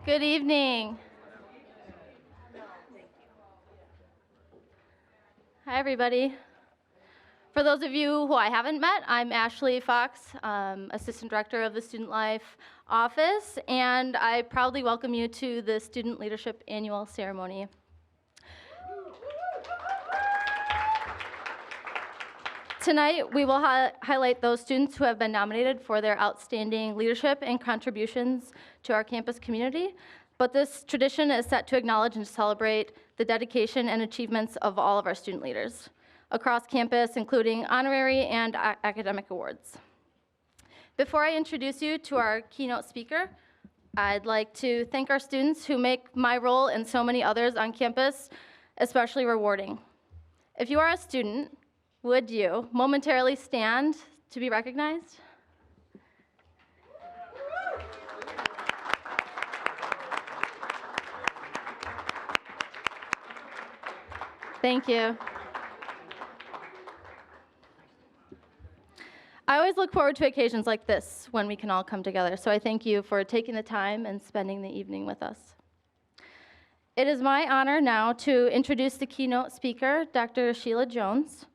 Good evening. Hi, everybody. For those of you who I haven't met, I'm Ashley Fox, Assistant Director of the Student Life Office, and I proudly welcome you to the Student Leadership Annual Ceremony. Tonight, we will highlight those students who have been nominated for their outstanding leadership and contributions to our campus community. But this tradition is set to acknowledge and celebrate the dedication and achievements of all of our student leaders across campus, including honorary and academic awards. Before I introduce you to our keynote speaker, I'd like to thank our students who make my role and so many others on campus especially rewarding. If you are a student, would you momentarily stand to be recognized? Thank you. I always look forward to occasions like this when we can all come together, so I thank you for taking the time and spending the evening with us. It is my honor now to introduce the keynote speaker, Dr. Sheila Jones.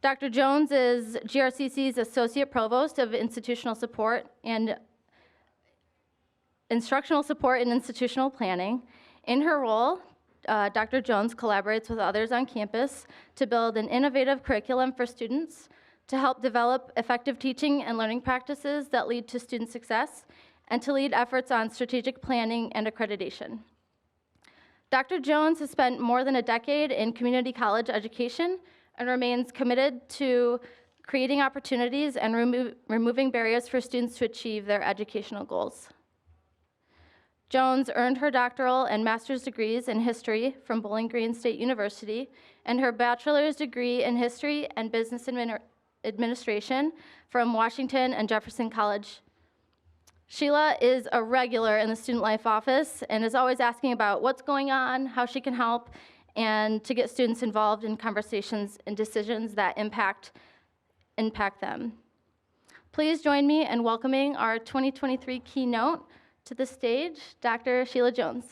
Dr. Jones is GRCC's Associate Provost of Institutional Support and Instructional Support and Institutional Planning. In her role, Dr. Jones collaborates with others on campus to build an innovative curriculum for students, to help develop effective teaching and learning practices that lead to student success, and to lead efforts on strategic planning and accreditation. Dr. Jones has spent more than a decade in community college education and remains committed to creating opportunities and removing barriers for students to achieve their educational goals. Jones earned her doctoral and master's degrees in history from Bowling Green State University and her bachelor's degree in history and business administration from Washington and Jefferson College. Sheila is a regular in the Student Life Office and is always asking about what's going on, how she can help, and to get students involved in conversations and decisions that impact them. Please join me in welcoming our 2023 keynote to the stage, Dr. Sheila Jones.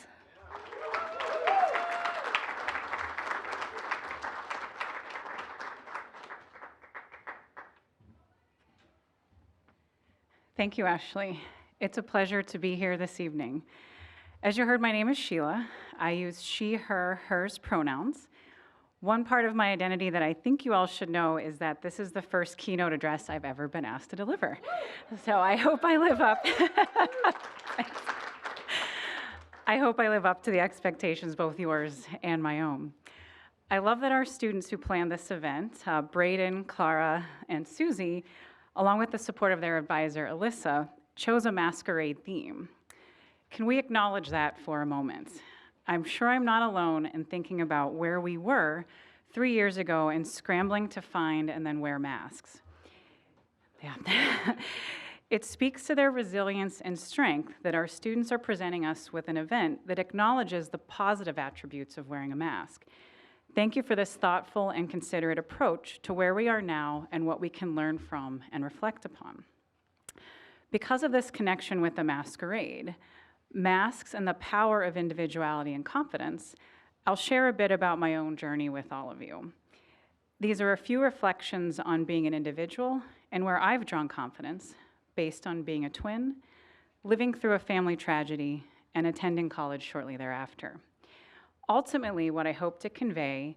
Thank you, Ashley. It's a pleasure to be here this evening. As you heard, my name is Sheila. I use she, her, hers pronouns. One part of my identity that I think you all should know is that this is the first keynote address I've ever been asked to deliver. So I hope I live up. I hope I live up to the expectations, both yours and my own. I love that our students who planned this event, Braden, Clara, and Susie, along with the support of their advisor, Alyssa, chose a masquerade theme. Can we acknowledge that for a moment? I'm sure I'm not alone in thinking about where we were 3 years ago and scrambling to find and then wear masks. Yeah. It speaks to their resilience and strength that our students are presenting us with an event that acknowledges the positive attributes of wearing a mask. Thank you for this thoughtful and considerate approach to where we are now and what we can learn from and reflect upon. Because of this connection with the masquerade, masks and the power of individuality and confidence, I'll share a bit about my own journey with all of you. These are a few reflections on being an individual and where I've drawn confidence based on being a twin, living through a family tragedy, and attending college shortly thereafter. Ultimately, what I hope to convey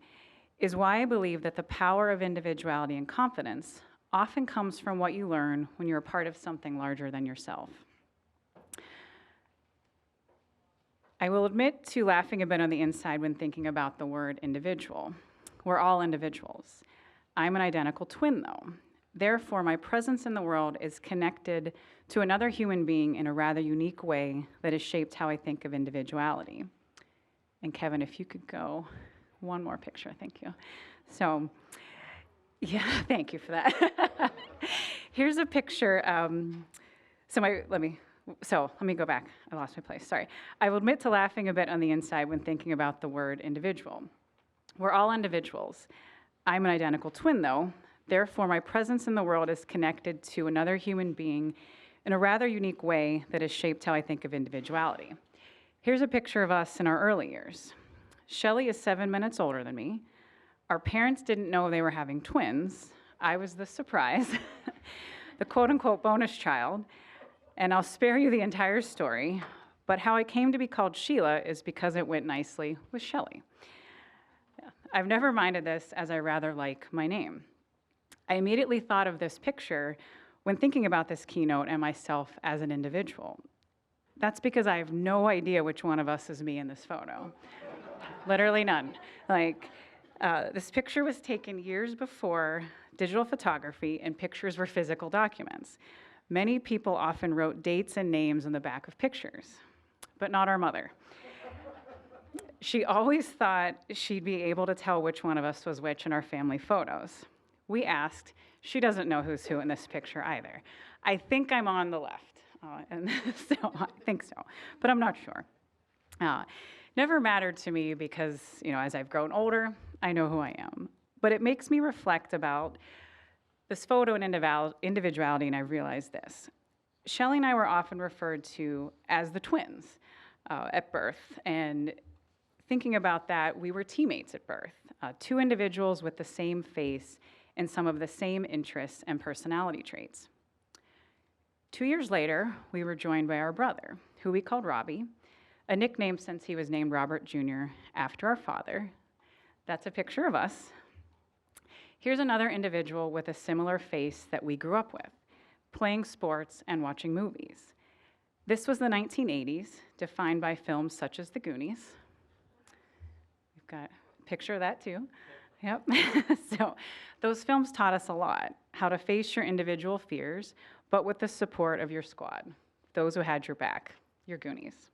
is why I believe that the power of individuality and confidence often comes from what you learn when you're a part of something larger than yourself. I will admit to laughing a bit on the inside when thinking about the word individual. We're all individuals. I'm an identical twin, though. Therefore, my presence in the world is connected to another human being in a rather unique way that has shaped how I think of individuality. And Kevin, if you could go one more picture, thank you. So, yeah, thank you for that. Here's a picture. Let me go back. I lost my place, sorry. I will admit to laughing a bit on the inside when thinking about the word individual. We're all individuals. I'm an identical twin, though. Therefore, my presence in the world is connected to another human being in a rather unique way that has shaped how I think of individuality. Here's a picture of us in our early years. Shelly is 7 minutes older than me. Our parents didn't know they were having twins. I was the surprise, the quote-unquote bonus child, and I'll spare you the entire story, but how I came to be called Sheila is because it went nicely with Shelly. I've never minded this, as I rather like my name. I immediately thought of this picture when thinking about this keynote and myself as an individual. That's because I have no idea which one of us is me in this photo. Literally none. This picture was taken years before digital photography and pictures were physical documents. Many people often wrote dates and names on the back of pictures, but not our mother. She always thought she'd be able to tell which one of us was which in our family photos. We asked, she doesn't know who's who in this picture either. I think I'm on the left, and so I think so, but I'm not sure. Never mattered to me because, as I've grown older, I know who I am. But it makes me reflect about this photo and individuality, and I realized this. Shelly and I were often referred to as the twins at birth, and thinking about that, we were teammates at birth, two individuals with the same face and some of the same interests and personality traits. 2 years later, we were joined by our brother, who we called Robbie, a nickname since he was named Robert Jr. after our father. That's a picture of us. Here's another individual with a similar face that we grew up with, playing sports and watching movies. This was the 1980s, defined by films such as The Goonies. We've got a picture of that too. Yep. So those films taught us a lot, how to face your individual fears, but with the support of your squad, those who had your back, your Goonies.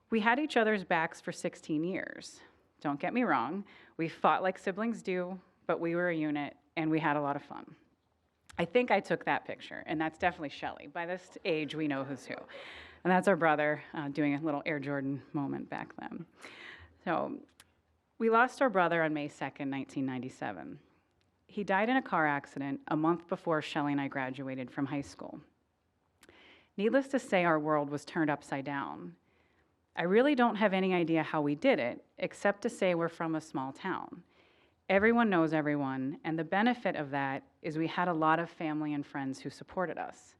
We had each other's backs for 16 years. Don't get me wrong, we fought like siblings do, but we were a unit and we had a lot of fun. I think I took that picture, and that's definitely Shelly. By this age, we know who's who. And that's our brother doing a little Air Jordan moment back then. So we lost our brother on May 2nd, 1997. He died in a car accident a month before Shelly and I graduated from high school. Needless to say, our world was turned upside down. I really don't have any idea how we did it, except to say we're from a small town. Everyone knows everyone, and the benefit of that is we had a lot of family and friends who supported us.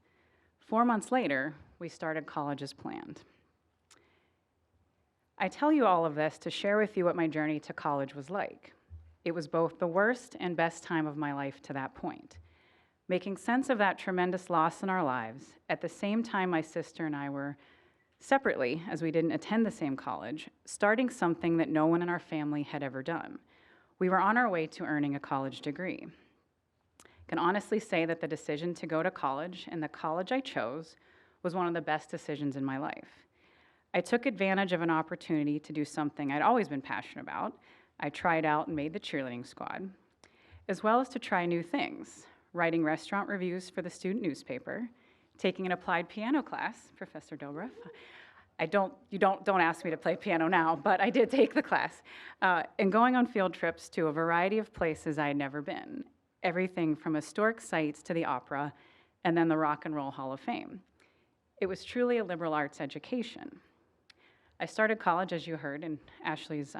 4 months later, we started college as planned. I tell you all of this to share with you what my journey to college was like. It was both the worst and best time of my life to that point. Making sense of that tremendous loss in our lives, at the same time my sister and I were separately, as we didn't attend the same college, starting something that no one in our family had ever done. We were on our way to earning a college degree. I can honestly say that the decision to go to college and the college I chose was one of the best decisions in my life. I took advantage of an opportunity to do something I'd always been passionate about. I tried out and made the cheerleading squad, as well as to try new things, writing restaurant reviews for the student newspaper, taking an applied piano class, Professor Dobrev. Don't ask me to play piano now, but I did take the class, and going on field trips to a variety of places I had never been, everything from historic sites to the opera, and then the Rock and Roll Hall of Fame. It was truly a liberal arts education. I started college, as you heard, in Ashley's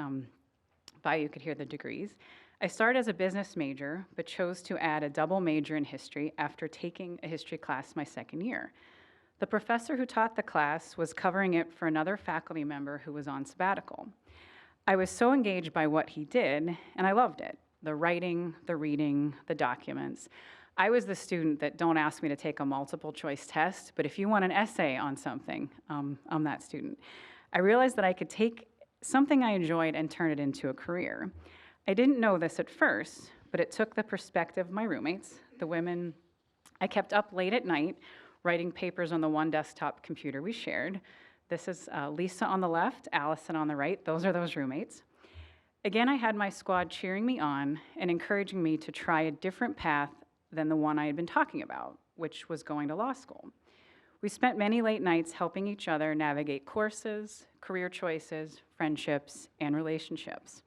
bio, you could hear the degrees. I started as a business major, but chose to add a double major in history after taking a history class my second year. The professor who taught the class was covering it for another faculty member who was on sabbatical. I was so engaged by what he did, and I loved it. The writing, the reading, the documents. I was the student that don't ask me to take a multiple choice test, but if you want an essay on something, I'm that student. I realized that I could take something I enjoyed and turn it into a career. I didn't know this at first, but it took the perspective of my roommates, the women I kept up late at night, writing papers on the one desktop computer we shared. This is Lisa on the left, Allison on the right. Those are those roommates. Again, I had my squad cheering me on and encouraging me to try a different path than the one I had been talking about, which was going to law school. We spent many late nights helping each other navigate courses, career choices, friendships, and relationships,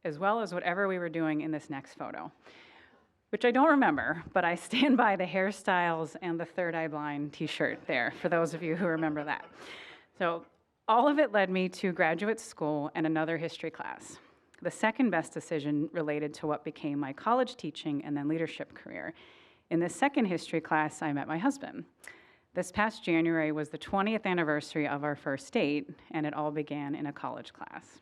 as well as whatever we were doing in this next photo, which I don't remember, but I stand by the hairstyles and the Third Eye Blind t-shirt there, for those of you who remember that. So All of it led me to graduate school and another history class. The second best decision related to what became my college teaching and then leadership career. In this second history class, I met my husband. This past January was the 20th anniversary of our first date, and it all began in a college class.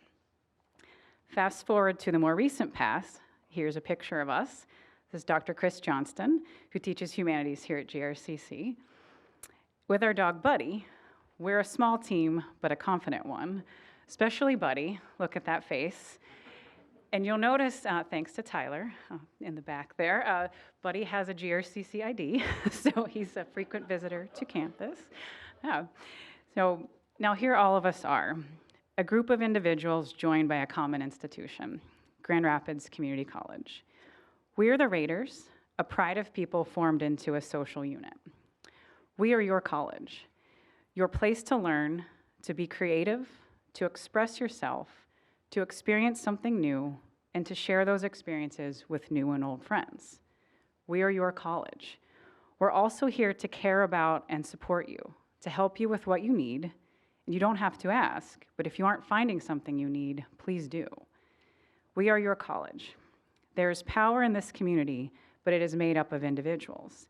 Fast forward to the more recent past, here's a picture of us. This is Dr. Chris Johnston, who teaches humanities here at GRCC. With our dog Buddy, we're a small team, but a confident one, especially Buddy. Look at that face. And you'll notice, thanks to Tyler in the back there, Buddy has a GRCC ID, so he's a frequent visitor to campus. So now here all of us are, a group of individuals joined by a common institution, Grand Rapids Community College. We are the Raiders, a pride of people formed into a social unit. We are your college, your place to learn, to be creative, to express yourself, to experience something new, and to share those experiences with new and old friends. We are your college. We're also here to care about and support you, to help you with what you need. And you don't have to ask, but if you aren't finding something you need, please do. We are your college. There is power in this community, but it is made up of individuals.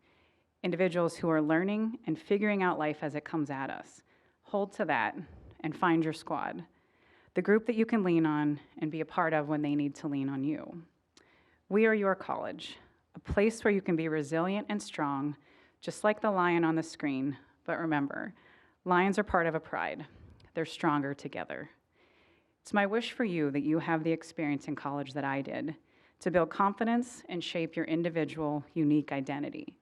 Individuals who are learning and figuring out life as it comes at us. Hold to that and find your squad. The group that you can lean on and be a part of when they need to lean on you. We are your college, a place where you can be resilient and strong, just like the lion on the screen. But remember, lions are part of a pride. They're stronger together. It's my wish for you that you have the experience in college that I did, to build confidence and shape your individual, unique identity.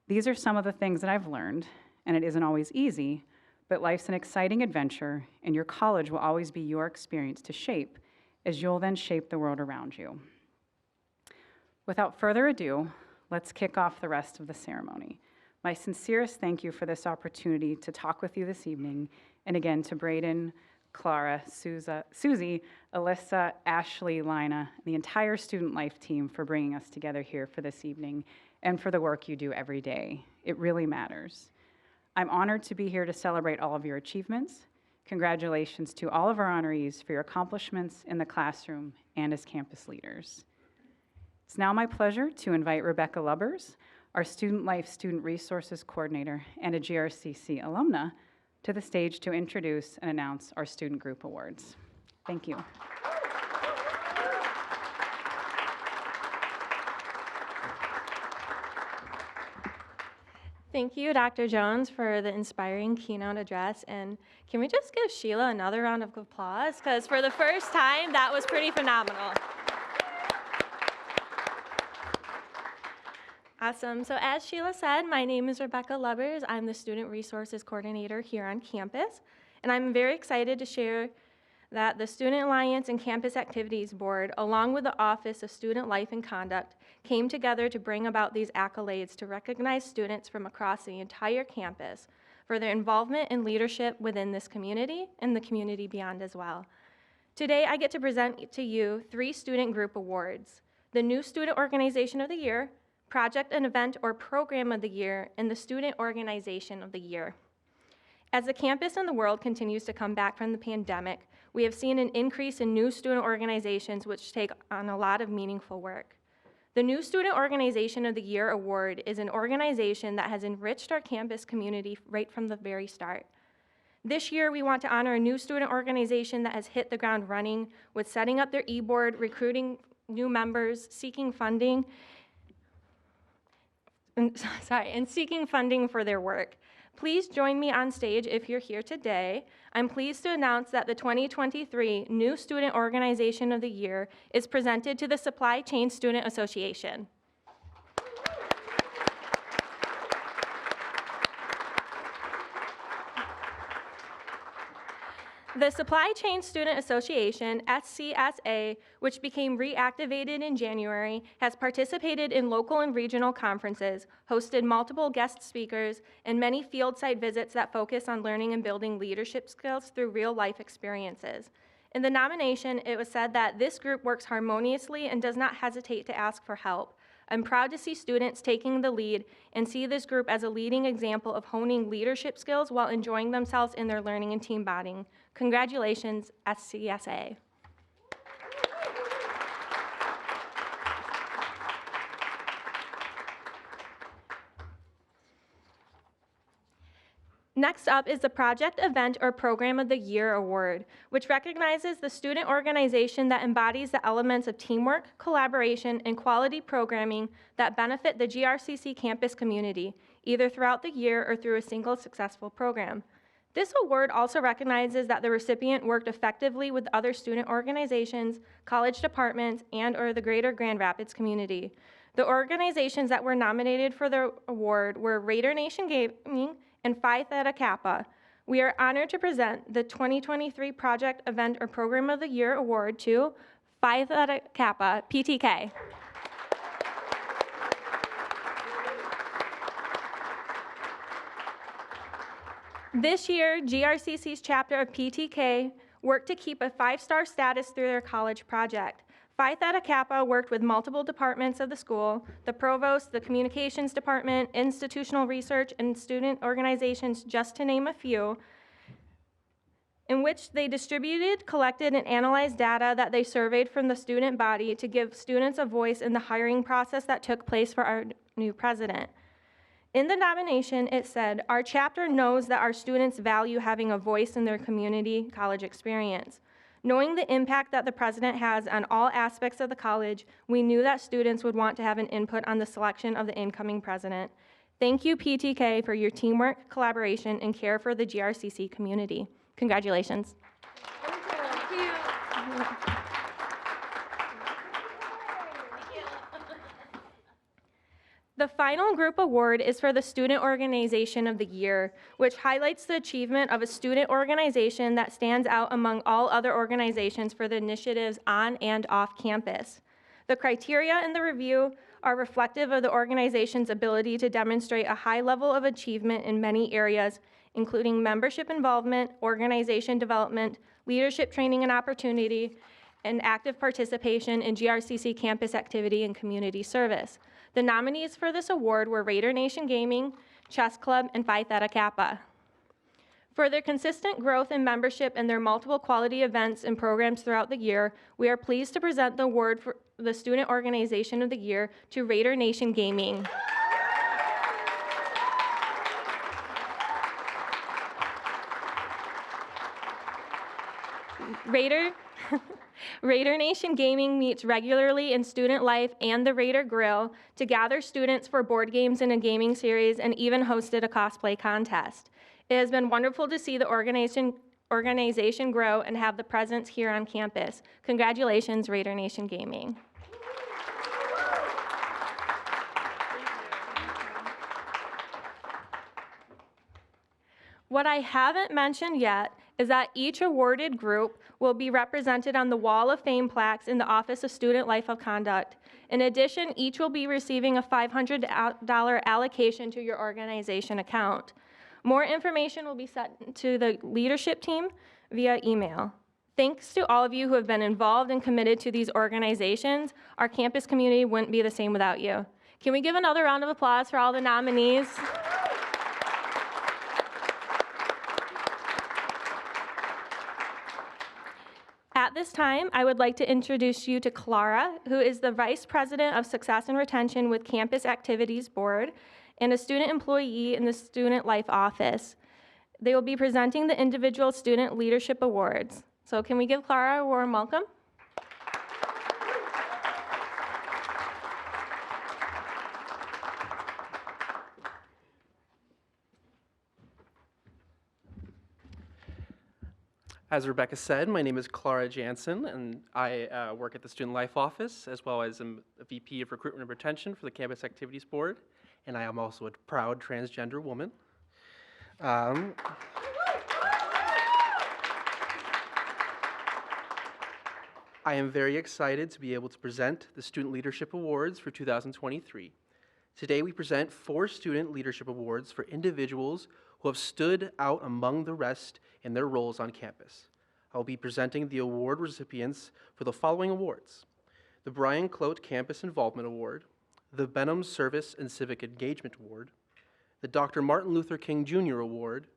These are some of the things that I've learned, and it isn't always easy, but life's an exciting adventure, and your college will always be your experience to shape, as you'll then shape the world around you. Without further ado, let's kick off the rest of the ceremony. My sincerest thank you for this opportunity to talk with you this evening, and again to Braden, Clara, Susie, Alyssa, Ashley, Lina, and the entire Student Life team for bringing us together here for this evening, and for the work you do every day. It really matters. I'm honored to be here to celebrate all of your achievements. Congratulations to all of our honorees for your accomplishments in the classroom and as campus leaders. It's now my pleasure to invite Rebecca Lubbers, our Student Life Student Resources Coordinator and a GRCC alumna, to the stage to introduce and announce our Student Group Awards. Thank you. Thank you, Dr. Jones, for the inspiring keynote address. And can we just give Sheila another round of applause? Because for the first time, that was pretty phenomenal. Awesome. So as Sheila said, my name is Rebecca Lubbers. I'm the Student Resources Coordinator here on campus. And I'm very excited to share that the Student Alliance and Campus Activities Board, along with the Office of Student Life and Conduct, came together to bring about these accolades to recognize students from across the entire campus for their involvement and leadership within this community and the community beyond as well. Today, I get to present to you 3 student group awards: the New Student Organization of the Year, Project and Event or Program of the Year, and the Student Organization of the Year. As the campus and the world continues to come back from the pandemic, we have seen an increase in new student organizations which take on a lot of meaningful work. The New Student Organization of the Year Award is an organization that has enriched our campus community right from the very start. This year, we want to honor a new student organization that has hit the ground running with setting up their e-board, recruiting new members, seeking funding, and seeking funding for their work. Please join me on stage if you're here today. I'm pleased to announce that the 2023 New Student Organization of the Year is presented to the Supply Chain Student Association. The Supply Chain Student Association, SCSA, which became reactivated in January, has participated in local and regional conferences, hosted multiple guest speakers, and many field site visits that focus on learning and building leadership skills through real-life experiences. In the nomination, it was said that this group works harmoniously and does not hesitate to ask for help. I'm proud to see students taking the lead and see this group as a leading example of honing leadership skills while enjoying themselves in their learning and team bonding. Congratulations, SCSA. Next up is the Project Event or Program of the Year Award, which recognizes the student organization that embodies the elements of teamwork, collaboration, and quality programming that benefit the GRCC campus community, either throughout the year or through a single successful program. This award also recognizes that the recipient worked effectively with other student organizations, college departments, and/or the greater Grand Rapids community. The organizations that were nominated for the award were Raider Nation Gaming and Phi Theta Kappa. We are honored to present the 2023 Project Event or Program of the Year Award to Phi Theta Kappa, PTK. This year, GRCC's chapter of PTK worked to keep a 5-star status through their college project. Phi Theta Kappa worked with multiple departments of the school, the provost, the communications department, institutional research, and student organizations, just to name a few, in which they distributed, collected, and analyzed data that they surveyed from the student body to give students a voice in the hiring process that took place for our new president. In the nomination, it said, "Our chapter knows that our students value having a voice in their community college experience. Knowing the impact that the president has on all aspects of the college, we knew that students would want to have an input on the selection of the incoming president. Thank you, PTK, for your teamwork, collaboration, and care for the GRCC community." Congratulations. Thank you. The final group award is for the Student Organization of the Year, which highlights the achievement of a student organization that stands out among all other organizations for the initiatives on and off campus. The criteria in the review are reflective of the organization's ability to demonstrate a high level of achievement in many areas, including membership involvement, organization development, leadership training and opportunity, and active participation in GRCC campus activity and community service. The nominees for this award were Raider Nation Gaming, Chess Club, and Phi Theta Kappa. For their consistent growth in membership and their multiple quality events and programs throughout the year, we are pleased to present the award for the Student Organization of the Year to Raider Nation Gaming. Raider Nation Gaming meets regularly in student life and the Raider Grill to gather students for board games in a gaming series and even hosted a cosplay contest. It has been wonderful to see the organization grow and have the presence here on campus. Congratulations, Raider Nation Gaming. What I haven't mentioned yet is that each awarded group will be represented on the Wall of Fame plaques in the Office of Student Life of Conduct. In addition, each will be receiving a $500 allocation to your organization account. More information will be sent to the leadership team via email. Thanks to all of you who have been involved and committed to these organizations. Our campus community wouldn't be the same without you. Can we give another round of applause for all the nominees? At this time, I would like to introduce you to Clara, who is the Vice President of Success and Retention with Campus Activities Board and a student employee in the Student Life Office. They will be presenting the individual student leadership awards. So can we give Clara a warm welcome? As Rebecca said, my name is Clara Jansen, and I work at the Student Life Office, as well as I'm a VP of Recruitment and Retention for the Campus Activities Board, and I am also a proud transgender woman. I am very excited to be able to present the Student Leadership Awards for 2023. Today we present 4 Student Leadership Awards for individuals who have stood out among the rest in their roles on campus. I will be presenting the award recipients for the following awards: the Brian Clote Campus Involvement Award, the Benham Service and Civic Engagement Award, the Dr. Martin Luther King Jr. Award,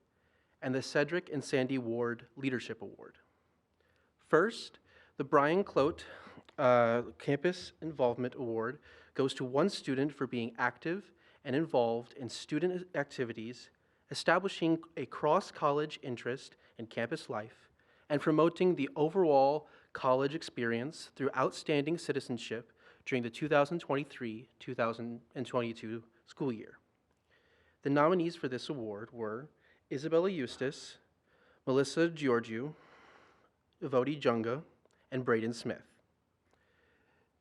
and the Cedric and Sandy Ward Leadership Award. First, the Brian Clote Campus Involvement Award goes to one student for being active and involved in student activities, establishing a cross-college interest in campus life, and promoting the overall college experience through outstanding citizenship during the 2023-2022 school year. The nominees for this award were Isabella Eustace, Melissa Georgiou, Vodi Junga, and Braden Smith.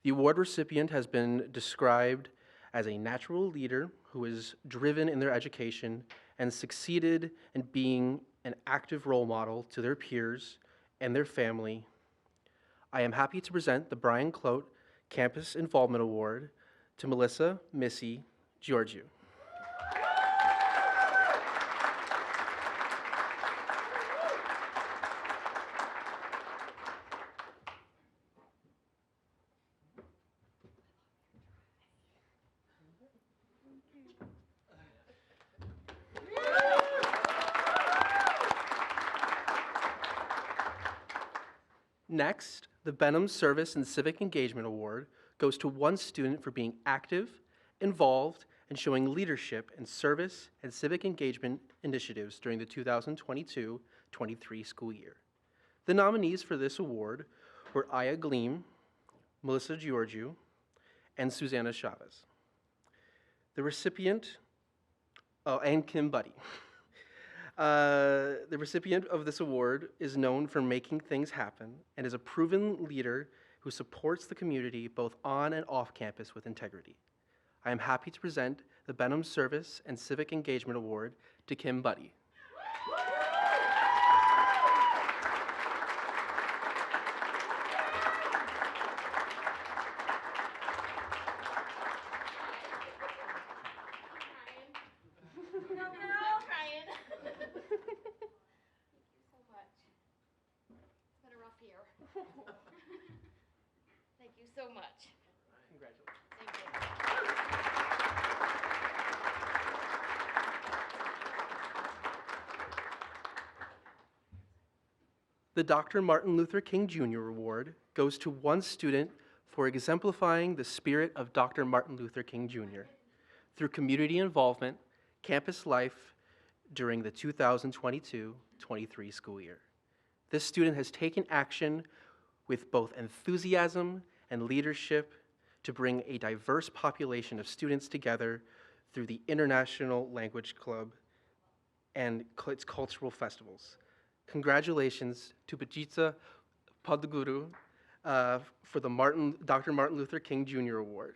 The award recipient has been described as a natural leader who is driven in their education and succeeded in being an active role model to their peers and their family. I am happy to present the Brian Clote Campus Involvement Award to Melissa Missy Georgiou. Next, the Benham Service and Civic Engagement Award goes to one student for being active, involved, and showing leadership in service and civic engagement initiatives during the 2022-23 school year. The nominees for this award were Aya Gleam, Melissa Georgiou, and Susanna Chavez. The recipient, and Kim Buddy. The recipient of this award is known for making things happen and is a proven leader who supports the community both on and off campus with integrity. I am happy to present the Benham Service and Civic Engagement Award to Kim Buddy. Thank you so much. Congratulations. Thank you. The Dr. Martin Luther King Jr. Award goes to one student for exemplifying the spirit of Dr. Martin Luther King Jr. through community involvement, campus life during the 2022-23 school year. This student has taken action with both enthusiasm and leadership to bring a diverse population of students together through the International Language Club and its cultural festivals. Congratulations to Bajitza Padguru for the Dr. Martin Luther King Jr. Award.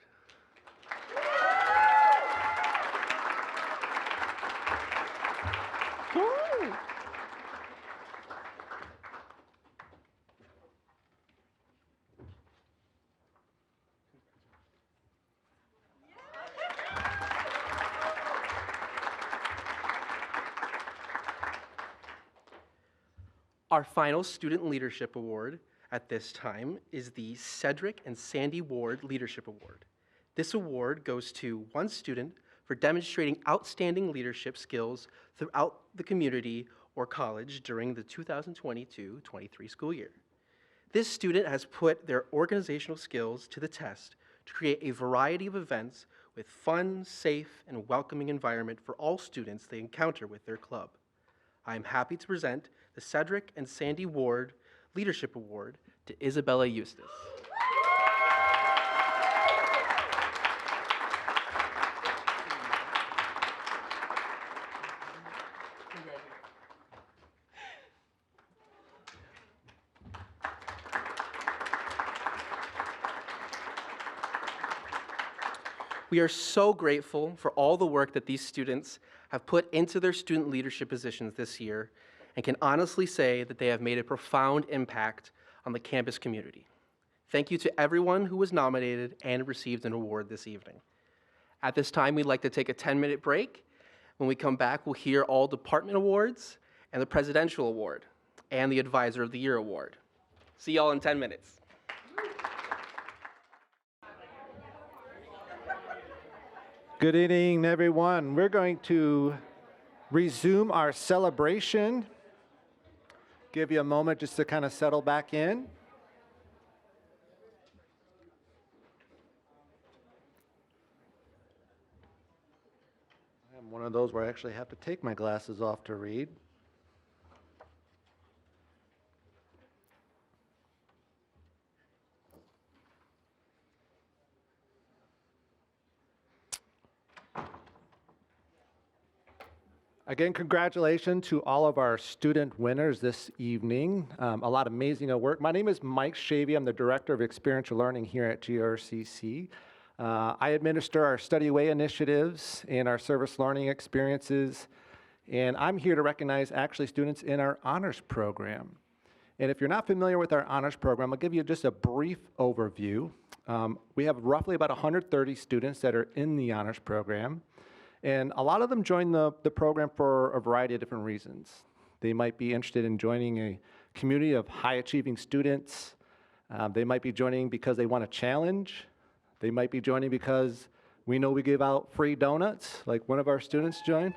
Our final Student Leadership Award at this time is the Cedric and Sandy Ward Leadership Award. This award goes to one student for demonstrating outstanding leadership skills throughout the community or college during the 2022-23 school year. This student has put their organizational skills to the test to create a variety of events with fun, safe, and welcoming environment for all students they encounter with their club. I am happy to present the Cedric and Sandy Ward Leadership Award to Isabella Eustace. We are so grateful for all the work that these students have put into their student leadership positions this year and can honestly say that they have made a profound impact on the campus community. Thank you to everyone who was nominated and received an award this evening. At this time, we'd like to take a 10-minute break. When we come back, we'll hear all department awards and the Presidential Award and the Advisor of the Year Award. See y'all in 10 minutes. Good evening, everyone. We're going to resume our celebration. Give you a moment just to kind of settle back in. I'm one of those where I actually have to take my glasses off to read. Again, congratulations to all of our student winners this evening. A lot of amazing work. My name is Mike Shavy. I'm the Director of Experiential Learning here at GRCC. I administer our Study Away initiatives and our service learning experiences, and I'm here to recognize actually students in our honors program. And if you're not familiar with our honors program, I'll give you just a brief overview. We have roughly about 130 students that are in the honors program. And a lot of them join the program for a variety of different reasons. They might be interested in joining a community of high-achieving students. They might be joining because they want a challenge. They might be joining because we know we give out free donuts, like one of our students joined.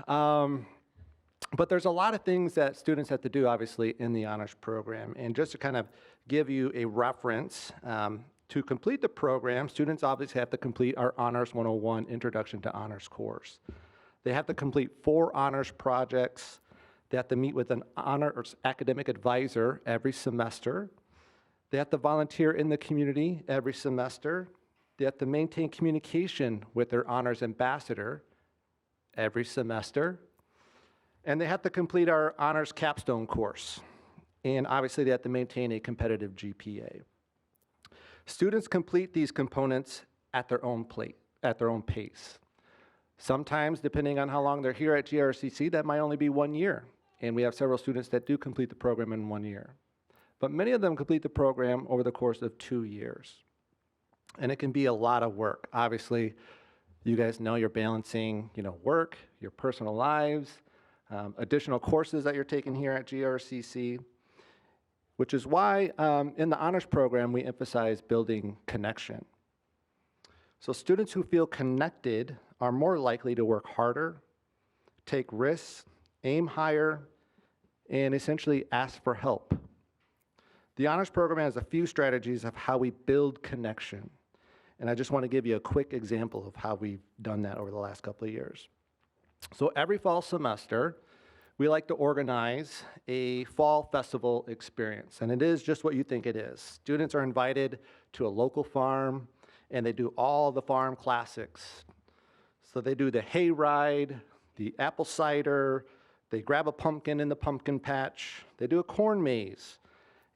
But there's a lot of things that students have to do, obviously, in the honors program. And just to kind of give you a reference, to complete the program, students obviously have to complete our Honors 101 Introduction to Honors course. They have to complete 4 honors projects. They have to meet with an honors academic advisor every semester. They have to volunteer in the community every semester. They have to maintain communication with their honors ambassador every semester. And they have to complete our honors capstone course. And obviously they have to maintain a competitive GPA. Students complete these components at their own pace. Sometimes, depending on how long they're here at GRCC, that might only be 1 year. And we have several students that do complete the program in 1 year. But many of them complete the program over the course of 2 years. And it can be a lot of work. Obviously, you guys know you're balancing, work, your personal lives, additional courses that you're taking here at GRCC, which is why in the honors program we emphasize building connection. So students who feel connected are more likely to work harder, take risks, aim higher, and essentially ask for help. The honors program has a few strategies of how we build connection. And I just want to give you a quick example of how we've done that over the last couple of years. So every fall semester, we like to organize a fall festival experience, and it is just what you think it is. Students are invited to a local farm, and they do all the farm classics. So they do the hay ride, the apple cider, they grab a pumpkin in the pumpkin patch, they do a corn maze,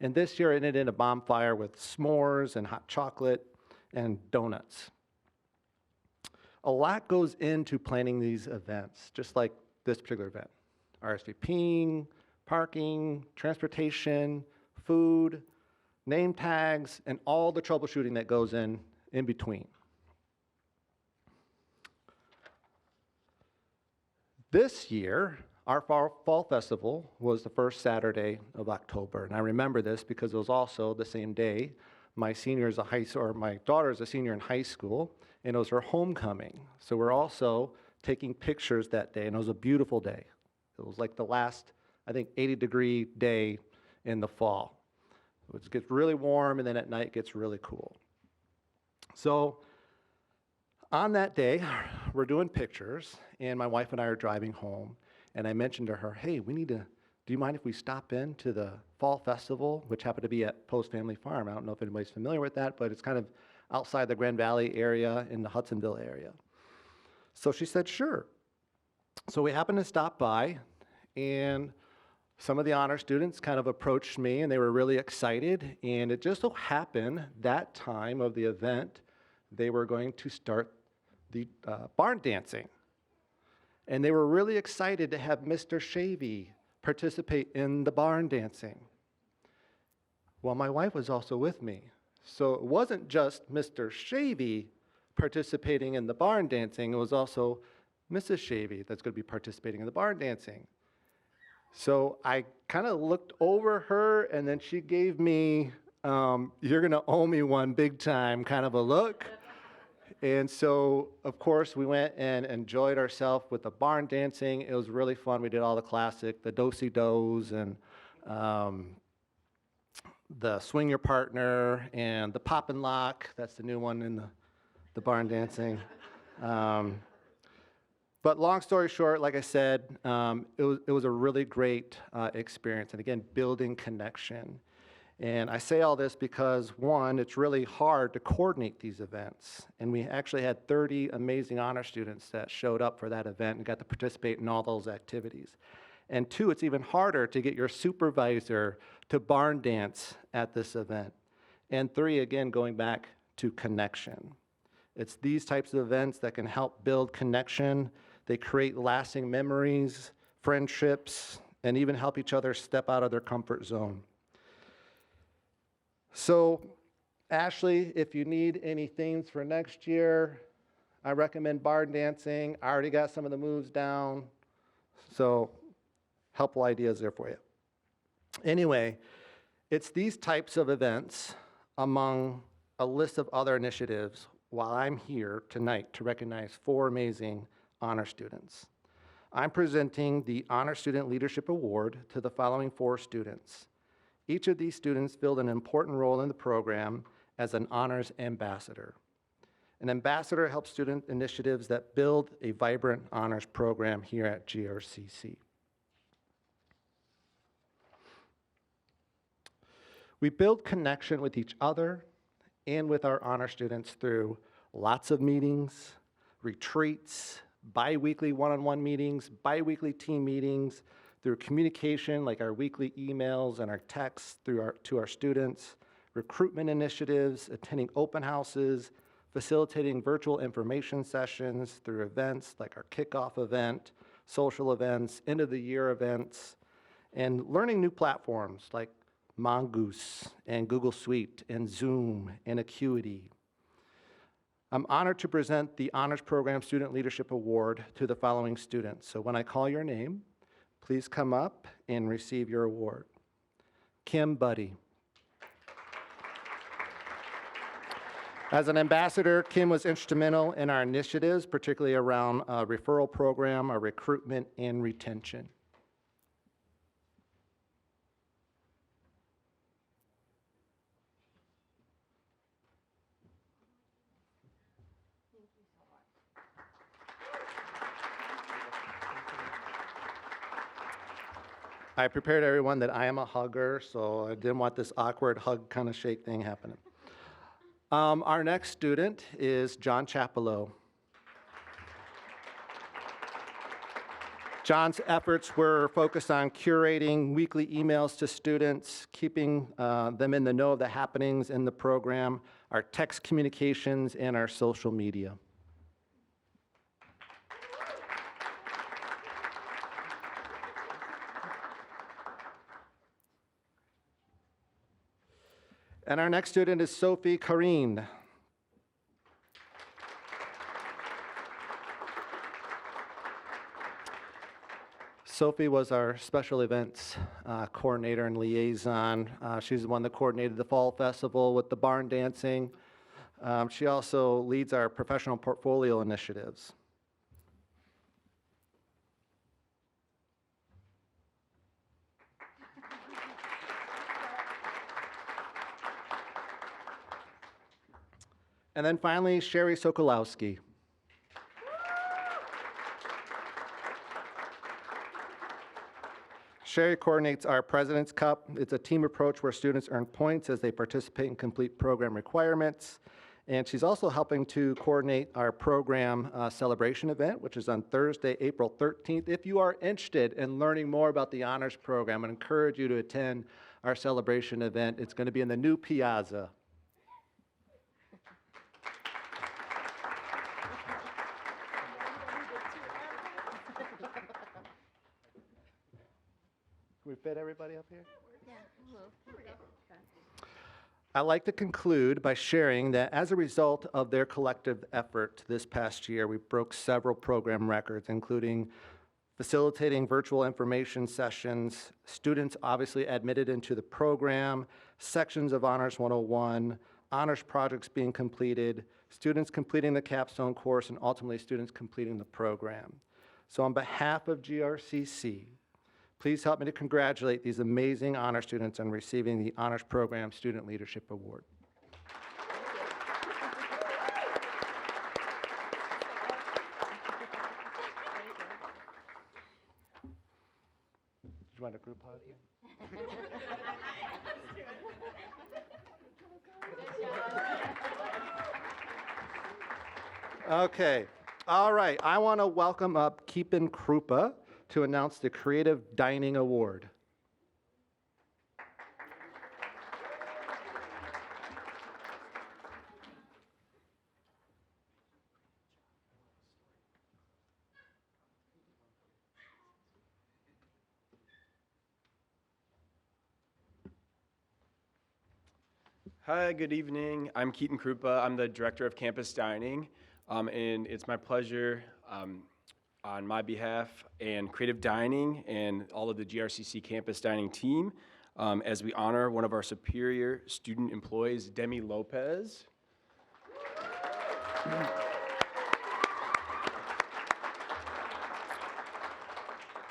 and this year it ended in a bonfire with s'mores and hot chocolate and donuts. A lot goes into planning these events, just like this particular event. RSVPing, parking, transportation, food, name tags, and all the troubleshooting that goes in between. This year, our fall festival was the first Saturday of October, and I remember this because it was also the same day my daughter is a senior in high school, and it was her homecoming. So we're also taking pictures that day, and it was a beautiful day. It was like the last, 80-degree day in the fall. It gets really warm, and then at night it gets really cool. So on that day, we're doing pictures, and my wife and I are driving home, and I mentioned to her, hey, do you mind if we stop in to the fall festival, which happened to be at Post Family Farm? I don't know if anybody's familiar with that, but it's kind of outside the Grand Valley area in the Hudsonville area. So she said, sure. So we happened to stop by, and some of the honor students kind of approached me, and they were really excited. And it just so happened that time of the event, they were going to start the barn dancing. And they were really excited to have Mr. Shavy participate in the barn dancing. Well, my wife was also with me. So it wasn't just Mr. Shavy participating in the barn dancing, it was also Mrs. Shavy that's going to be participating in the barn dancing. So I kind of looked over her, and then she gave me, you're going to owe me one big time kind of a look. And so, of course, we went and enjoyed ourselves with the barn dancing. It was really fun. We did all the classic, the do-si-dos and the swing your partner and the pop and lock. That's the new one in the barn dancing. But long story short, like I said, it was a really great experience. And again, building connection. And I say all this because, one, it's really hard to coordinate these events. And we actually had 30 amazing honor students that showed up for that event and got to participate in all those activities. And two, it's even harder to get your supervisor to barn dance at this event. And three, again, going back to connection. It's these types of events that can help build connection. They create lasting memories, friendships, and even help each other step out of their comfort zone. So, Ashley, if you need any themes for next year, I recommend barn dancing. I already got some of the moves down. So, helpful ideas there for you. Anyway, it's these types of events among a list of other initiatives while I'm here tonight to recognize 4 amazing honor students. I'm presenting the Honor Student Leadership Award to the following 4 students. Each of these students filled an important role in the program as an honors ambassador. An ambassador helps student initiatives that build a vibrant honors program here at GRCC. We build connection with each other and with our honor students through lots of meetings, retreats, bi-weekly one-on-one meetings, bi-weekly team meetings, through communication like our weekly emails and our texts to our students, recruitment initiatives, attending open houses, facilitating virtual information sessions through events like our kickoff event, social events, end of the year events, and learning new platforms like Mongoose and Google Suite and Zoom and Acuity. I'm honored to present the Honors Program Student Leadership Award to the following students. So when I call your name, please come up and receive your award. Kim Buddy. As an ambassador, Kim was instrumental in our initiatives, particularly around a referral program, our recruitment, and retention. I prepared everyone that I am a hugger, so I didn't want this awkward hug kind of shake thing happening. Our next student is John Chapello. John's efforts were focused on curating weekly emails to students, keeping them in the know of the happenings in the program, our text communications, and our social media. And our next student is Sophie Kareen. Sophie was our special events coordinator and liaison. She's the one that coordinated the Fall Festival with the barn dancing. She also leads our professional portfolio initiatives. And then finally, Sherry Sokolowski. Sherry coordinates our President's Cup. It's a team approach where students earn points as they participate and complete program requirements. And she's also helping to coordinate our program celebration event, which is on Thursday, April 13th. If you are interested in learning more about the honors program, I encourage you to attend our celebration event. It's going to be in the new Piazza. Can we fit everybody up here? I'd like to conclude by sharing that as a result of their collective effort this past year, we broke several program records, including facilitating virtual information sessions, students obviously admitted into the program, sections of Honors 101, honors projects being completed, students completing the capstone course, and ultimately students completing the program. So on behalf of GRCC, please help me to congratulate these amazing honor students on receiving the Honors Program Student Leadership Award. Do you want a group hug? Okay, all right. I want to welcome up Keepan Krupa to announce the Creative Dining Award. Hi, good evening. I'm Keaton Krupa. I'm the Director of Campus Dining, and it's my pleasure on my behalf and Creative Dining and all of the GRCC Campus Dining team as we honor one of our superior student employees, Demi Lopez.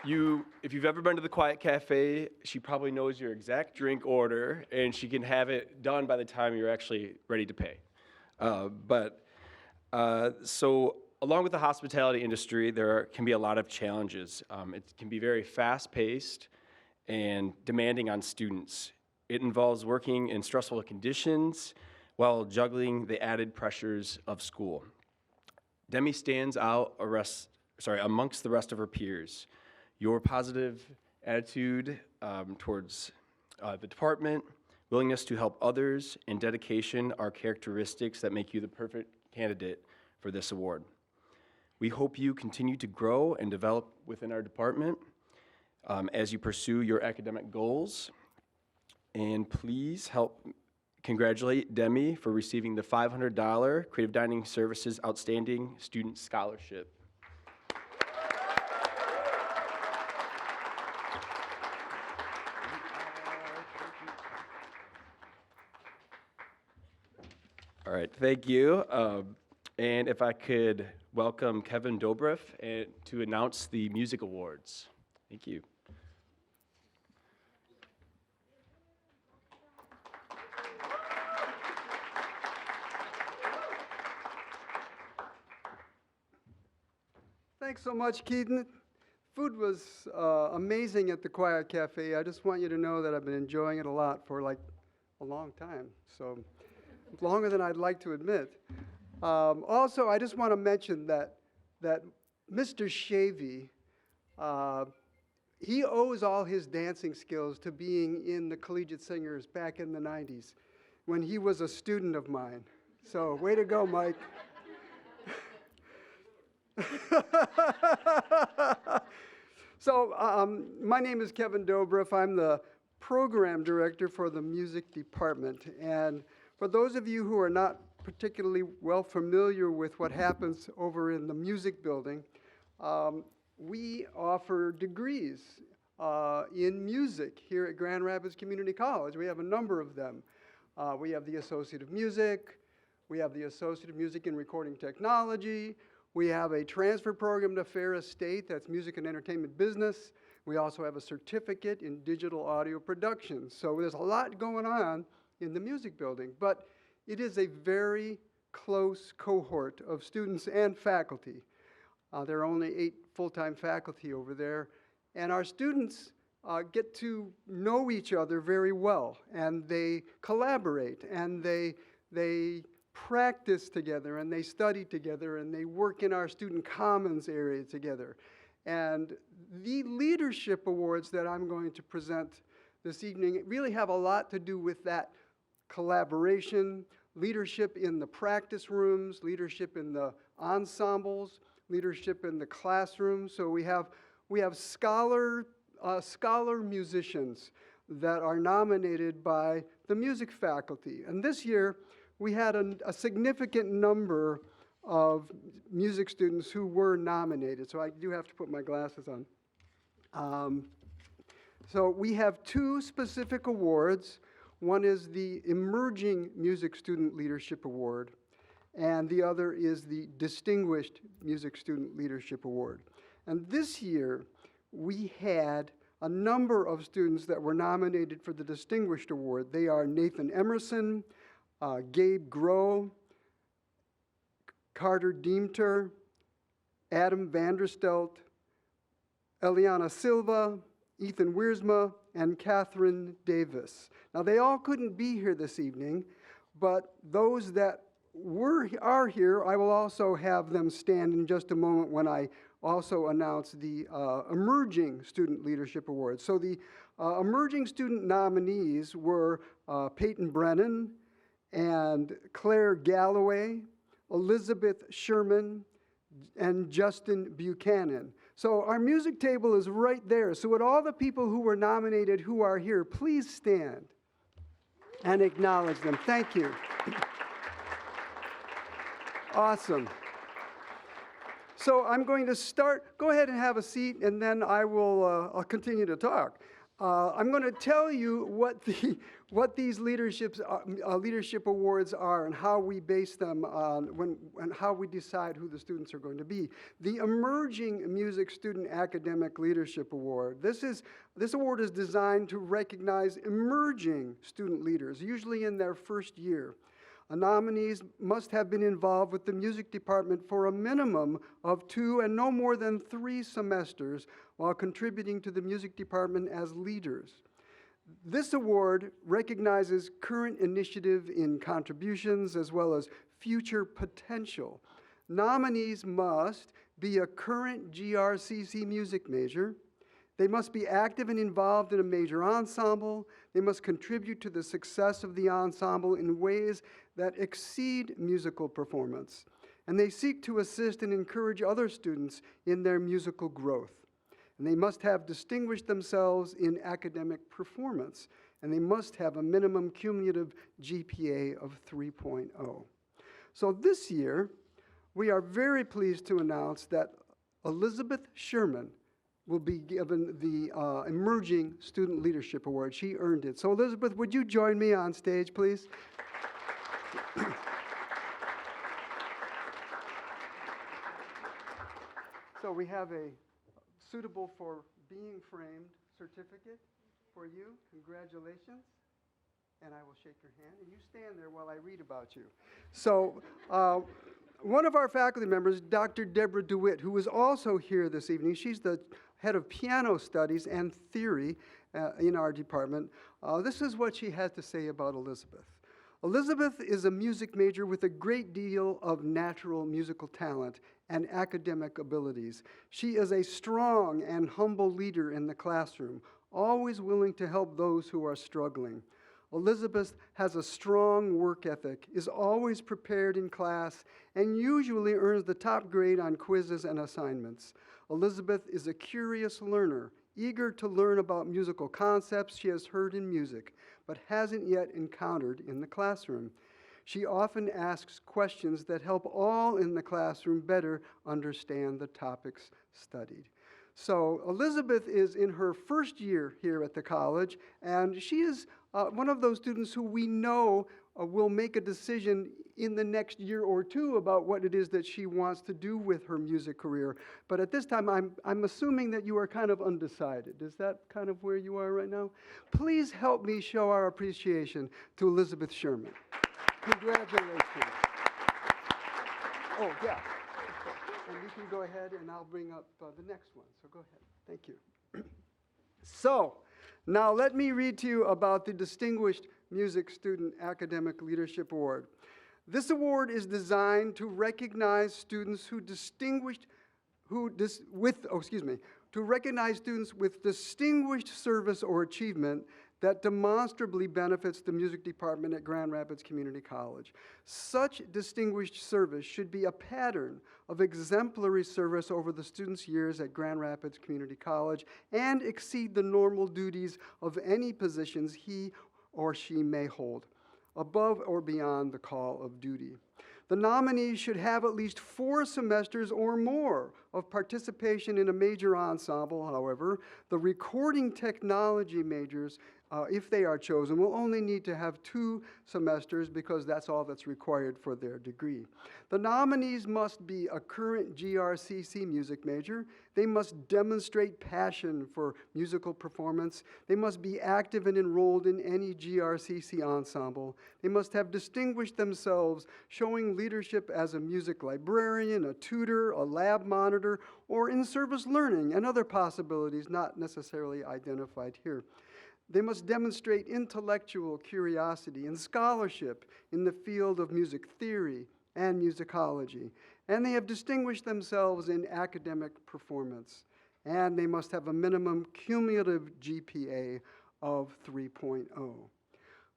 If you've ever been to the Quiet Cafe, she probably knows your exact drink order, and she can have it done by the time you're actually ready to pay. So along with the hospitality industry, there can be a lot of challenges. It can be very fast-paced and demanding on students. It involves working in stressful conditions while juggling the added pressures of school. Demi stands out amongst the rest of her peers. Your positive attitude towards the department, willingness to help others, and dedication are characteristics that make you the perfect candidate for this award. We hope you continue to grow and develop within our department as you pursue your academic goals. And please help congratulate Demi for receiving the $500 Creative Dining Services Outstanding Student Scholarship. All right, thank you. And if I could welcome Kevin Dobrev to announce the music awards. Thank you. Thanks so much, Keaton. Food was amazing at the Quiet Cafe. I just want you to know that I've been enjoying it a lot for like a long time. So longer than I'd like to admit. Also, I just want to mention that Mr. Shavy, he owes all his dancing skills to being in the Collegiate Singers back in the 90s when he was a student of mine. So way to go, Mike. So my name is Kevin Dobrev. I'm the program director for the music department. And for those of you who are not particularly well familiar with what happens over in the music building, we offer degrees in music here at Grand Rapids Community College. We have a number of them. We have the Associate of Music. We have the Associate of Music in Recording Technology. We have a transfer program to Ferris State, that's music and entertainment business. We also have a certificate in digital audio production. So there's a lot going on in the music building, but it is a very close cohort of students and faculty. There are only 8 full-time faculty over there, and our students get to know each other very well, and they collaborate, and they practice together, and they study together, and they work in our student commons area together. And the leadership awards that I'm going to present this evening really have a lot to do with that collaboration, leadership in the practice rooms, leadership in the ensembles, leadership in the classroom. So we have scholar musicians that are nominated by the music faculty. And this year, we had a significant number of music students who were nominated. So I do have to put my glasses on. So we have 2 specific awards. One is the Emerging Music Student Leadership Award, and the other is the Distinguished Music Student Leadership Award. And this year, we had a number of students that were nominated for the Distinguished Award. They are Nathan Emerson, Gabe Groh, Carter Deemter, Adam Vanderstelt, Eliana Silva, Ethan Wiersma, and Catherine Davis. Now, they all couldn't be here this evening, but those that are here, I will also have them stand in just a moment when I also announce the Emerging Student Leadership Awards. So the Emerging Student nominees were Peyton Brennan and Claire Galloway, Elizabeth Sherman, and Justin Buchanan. So our music table is right there. So would all the people who were nominated who are here, please stand and acknowledge them. Thank you. Awesome. So I'm going to start. Go ahead and have a seat, and then I'll continue to talk. I'm going to tell you what these leadership awards are and how we base them on and how we decide who the students are going to be. The Emerging Music Student Academic Leadership Award. This award is designed to recognize emerging student leaders, usually in their first year. Nominees must have been involved with the music department for a minimum of 2 and no more than 3 semesters while contributing to the music department as leaders. This award recognizes current initiative in contributions as well as future potential. Nominees must be a current GRCC music major. They must be active and involved in a major ensemble. They must contribute to the success of the ensemble in ways that exceed musical performance. And they seek to assist and encourage other students in their musical growth. And they must have distinguished themselves in academic performance. And they must have a minimum cumulative GPA of 3.0. So this year, we are very pleased to announce that Elizabeth Sherman will be given the Emerging Student Leadership Award. She earned it. So Elizabeth, would you join me on stage, please? So we have a suitable for being framed certificate for you. Congratulations. And I will shake your hand. And you stand there while I read about you. So one of our faculty members, Dr. Deborah DeWitt, who is also here this evening, she's the head of piano studies and theory in our department. This is what she has to say about Elizabeth. Elizabeth is a music major with a great deal of natural musical talent and academic abilities. She is a strong and humble leader in the classroom, always willing to help those who are struggling. Elizabeth has a strong work ethic, is always prepared in class, and usually earns the top grade on quizzes and assignments. Elizabeth is a curious learner, eager to learn about musical concepts she has heard in music, but hasn't yet encountered in the classroom. She often asks questions that help all in the classroom better understand the topics studied. So Elizabeth is in her first year here at the college, and she is one of those students who we know will make a decision in the next year or two about what it is that she wants to do with her music career. But at this time, I'm assuming that you are kind of undecided. Is that kind of where you are right now? Please help me show our appreciation to Elizabeth Sherman. Congratulations. Oh, yeah. And you can go ahead, and I'll bring up the next one. So go ahead. Thank you. So, now let me read to you about the Distinguished Music Student Academic Leadership Award. This award is designed to recognize students recognize students with distinguished service or achievement that demonstrably benefits the music department at Grand Rapids Community College. Such distinguished service should be a pattern of exemplary service over the student's years at Grand Rapids Community College and exceed the normal duties of any positions he or she may hold, above or beyond the call of duty. The nominee should have at least 4 semesters or more of participation in a major ensemble, however, the recording technology majors, if they are chosen, will only need to have 2 semesters because that's all that's required for their degree. The nominees must be a current GRCC music major. They must demonstrate passion for musical performance. They must be active and enrolled in any GRCC ensemble. They must have distinguished themselves, showing leadership as a music librarian, a tutor, a lab monitor, or in-service learning, and other possibilities not necessarily identified here. They must demonstrate intellectual curiosity and scholarship in the field of music theory and musicology. And they have distinguished themselves in academic performance. And they must have a minimum cumulative GPA of 3.0.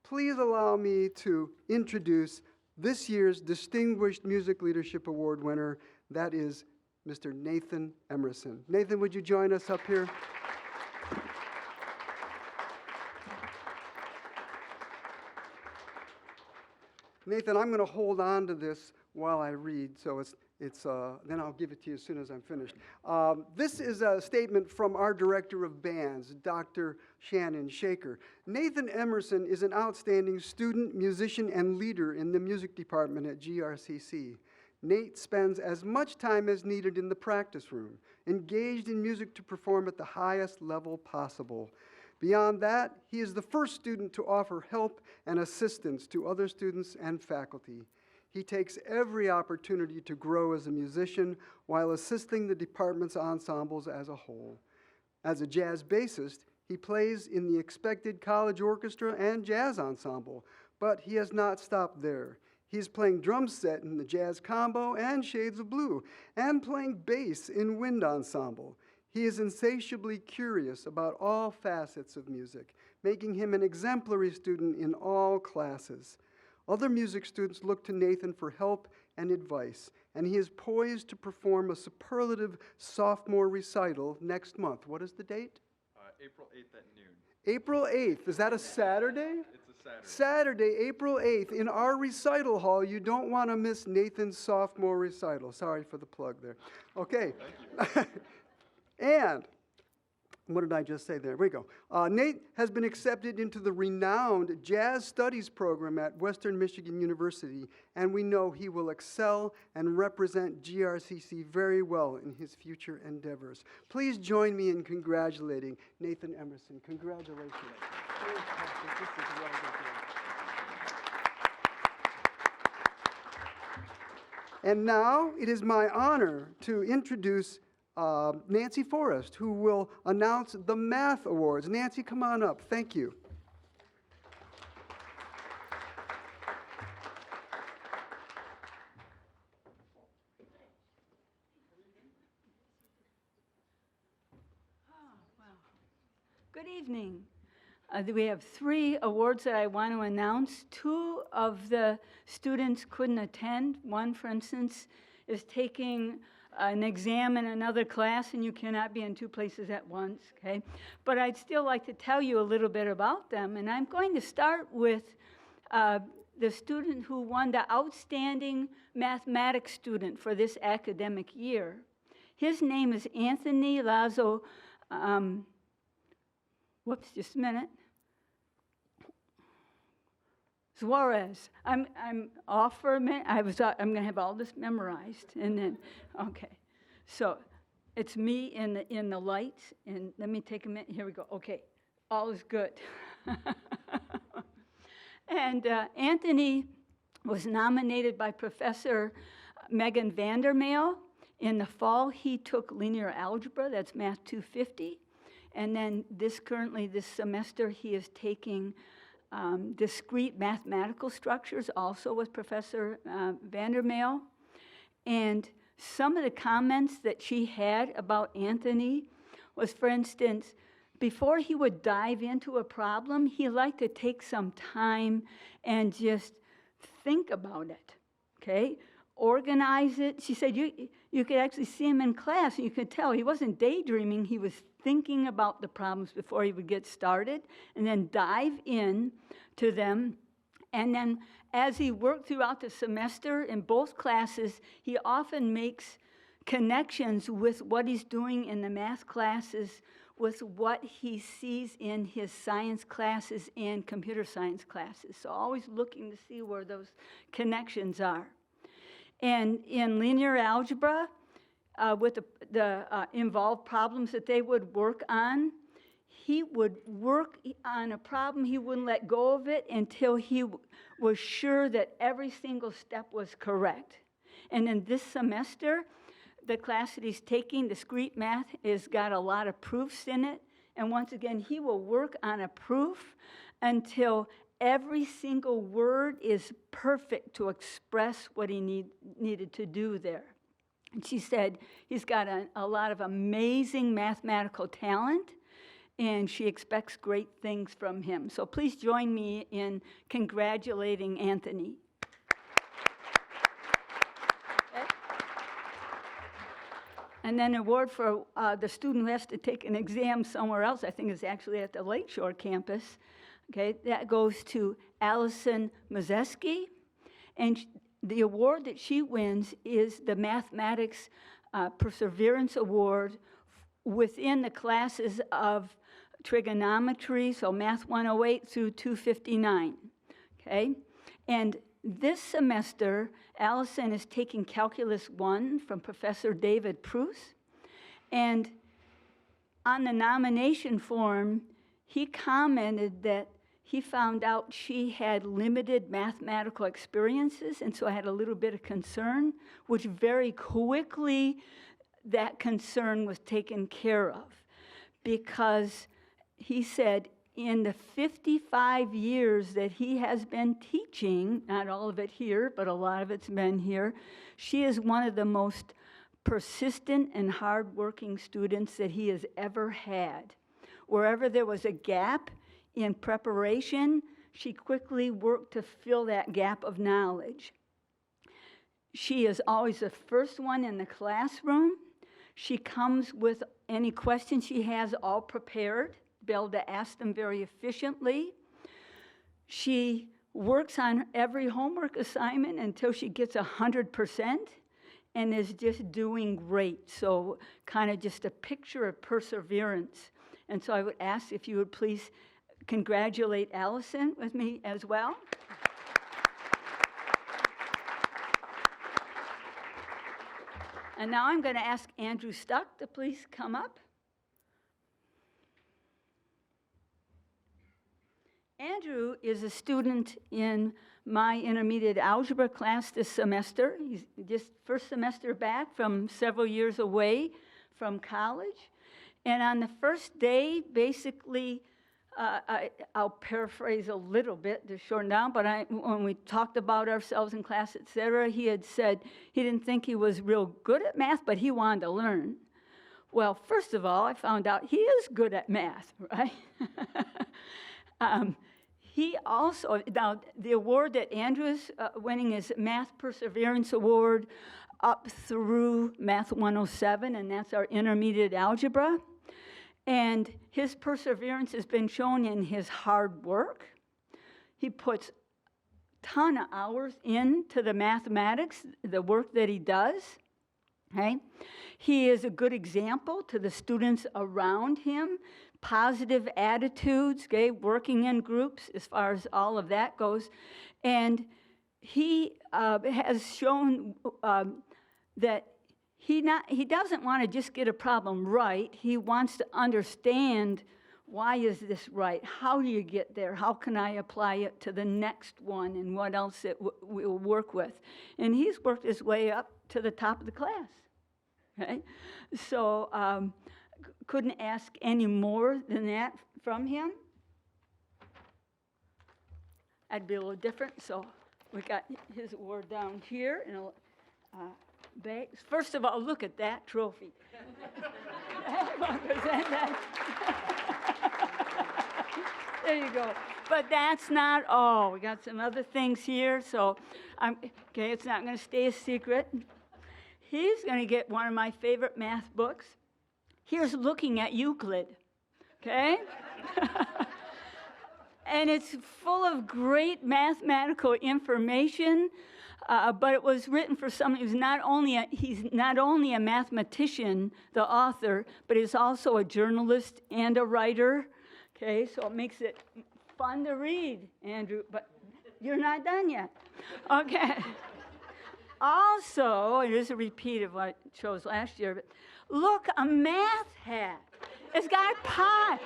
Please allow me to introduce this year's Distinguished Music Leadership Award winner. That is Mr. Nathan Emerson. Nathan, would you join us up here? Nathan, I'm going to hold on to this while I read, so then I'll give it to you as soon as I'm finished. This is a statement from our director of bands, Dr. Shannon Shaker. Nathan Emerson is an outstanding student, musician, and leader in the music department at GRCC. Nate spends as much time as needed in the practice room, engaged in music to perform at the highest level possible. Beyond that, he is the first student to offer help and assistance to other students and faculty. He takes every opportunity to grow as a musician while assisting the department's ensembles as a whole. As a jazz bassist, he plays in the expected college orchestra and jazz ensemble, but he has not stopped there. He's playing drum set in the Jazz Combo and Shades of Blue, and playing bass in Wind Ensemble. He is insatiably curious about all facets of music, making him an exemplary student in all classes. Other music students look to Nathan for help and advice, and he is poised to perform a superlative sophomore recital next month. What is the date? April 8th at noon. April 8th. Is that a Saturday? It's a Saturday. Saturday, April 8th, in our recital hall. You don't want to miss Nathan's sophomore recital. Sorry for the plug there. Okay. Thank you. And, what did I just say? There we go. Nate has been accepted into the renowned Jazz Studies program at Western Michigan University, and we know he will excel and represent GRCC very well in his future endeavors. Please join me in congratulating Nathan Emerson. Congratulations. Fantastic. This is well done. And now it is my honor to introduce Nancy Forrest, who will announce the Math Awards. Nancy, come on up. Thank you. Good evening. We have 3 awards that I want to announce. 2 of the students couldn't attend. One, for instance, is taking an exam in another class, and you cannot be in 2 places at once, okay? But I'd still like to tell you a little bit about them, and I'm going to start with the student who won the Outstanding Mathematics Student for this academic year. His name is Anthony Lazo, just a minute. Suarez. I'm off for a minute. I'm going to have all this memorized, and then, okay. So it's me in the lights, and let me take a minute. Here we go. Okay, all is good. And Anthony was nominated by Professor Megan Vandermeer. In the fall, he took linear algebra. That's Math 250, and then this semester, he is taking discrete mathematical structures, also with Professor Vandermeer. And some of the comments that she had about Anthony was, for instance, before he would dive into a problem, he liked to take some time and just think about it, okay? Organize it. She said you could actually see him in class, and you could tell he wasn't daydreaming, he was thinking about the problems before he would get started, and then dive in to them. And then as he worked throughout the semester in both classes, he often makes connections with what he's doing in the math classes with what he sees in his science classes and computer science classes. So always looking to see where those connections are. And in linear algebra, with the involved problems that they would work on, he would work on a problem, he wouldn't let go of it until he was sure that every single step was correct. And in this semester, the class that he's taking, discrete math, has got a lot of proofs in it. And once again, he will work on a proof until every single word is perfect to express what he needed to do there. And she said he's got a lot of amazing mathematical talent, and she expects great things from him. So please join me in congratulating Anthony. And then an award for the student who has to take an exam somewhere else, I think is actually at the Lakeshore campus. Okay, that goes to Allison Mazeski. And the award that she wins is the Mathematics Perseverance Award within the classes of trigonometry, so Math 108 through 259. Okay, and this semester, Allison is taking Calculus 1 from Professor David Pruce. And on the nomination form, he commented that he found out she had limited mathematical experiences, and so I had a little bit of concern, which very quickly that concern was taken care of, because he said in the 55 years that he has been teaching, not all of it here, but a lot of it's been here, she is one of the most persistent and hardworking students that he has ever had. Wherever there was a gap in preparation, she quickly worked to fill that gap of knowledge. She is always the first one in the classroom. She comes with any questions she has all prepared, be able to ask them very efficiently. She works on every homework assignment until she gets 100% and is just doing great. So kind of just a picture of perseverance. And so I would ask if you would please congratulate Allison with me as well. And now I'm going to ask Andrew Stuck to please come up. Andrew is a student in my intermediate algebra class this semester. He's just first semester back from several years away from college. And on the first day, basically, I'll paraphrase a little bit to shorten down, but when we talked about ourselves in class, et cetera, he had said he didn't think he was real good at math, but he wanted to learn. Well, first of all, I found out he is good at math, right? He also, now the award that Andrew's winning is Math Perseverance Award up through Math 107, and that's our intermediate algebra. And his perseverance has been shown in his hard work. He puts a ton of hours into the mathematics, the work that he does. Okay? He is a good example to the students around him, positive attitudes, okay, working in groups as far as all of that goes. And he has shown that he doesn't want to just get a problem right. He wants to understand, why is this right? How do you get there? How can I apply it to the next one, and what else it will work with? And he's worked his way up to the top of the class. Okay? So couldn't ask any more than that from him. I'd be a little different, so we got his award down here in a bag. First of all, look at that trophy. Present that. There you go. But that's not all. We got some other things here, so okay, it's not going to stay a secret. He's going to get one of my favorite math books. Here's Looking at Euclid, okay? and it's full of great mathematical information, but it was written for someone who's he's not only a mathematician, the author, but he's also a journalist and a writer. Okay, so it makes it fun to read, Andrew, but you're not done yet. Okay. Also, it is a repeat of what I chose last year, but look, a math hat. It's got pi.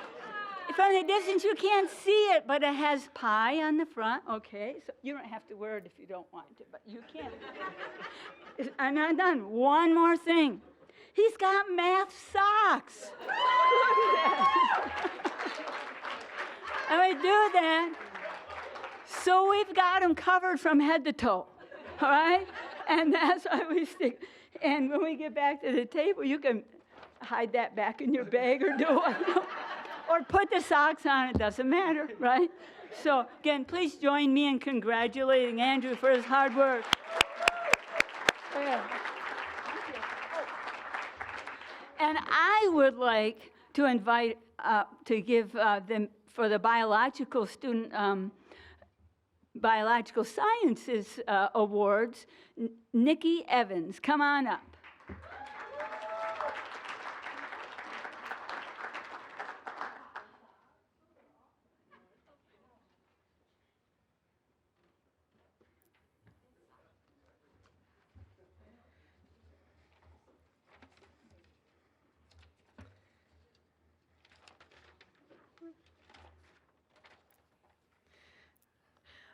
From the distance, you can't see it, but it has pi on the front. Okay, so you don't have to wear it if you don't want to, but you can. I'm not done. One more thing. He's got math socks. And we do that, so we've got them covered from head to toe, all right? And that's why we stick. And when we get back to the table, you can hide that back in your bag or do it. Or put the socks on, it doesn't matter, right? So again, please join me in congratulating Andrew for his hard work. Yeah. And I would like to invite, to give them, for the biological student, biological sciences awards, Nikki Evans, come on up.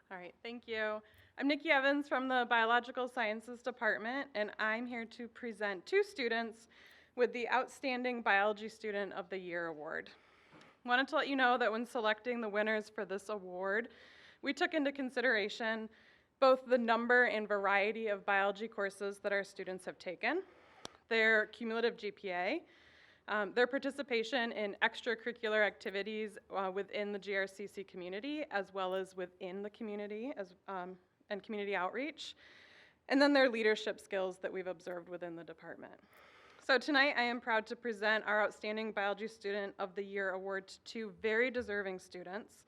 All right, thank you. I'm Nikki Evans from the Biological Sciences Department, and I'm here to present two students with the Outstanding Biology Student of the Year Award. Wanted to let you know that when selecting the winners for this award, we took into consideration both the number and variety of biology courses that our students have taken, their cumulative GPA, their participation in extracurricular activities within the GRCC community, as well as within the community and community outreach, and then their leadership skills that we've observed within the department. So tonight I am proud to present our Outstanding Biology Student of the Year Award to two very deserving students.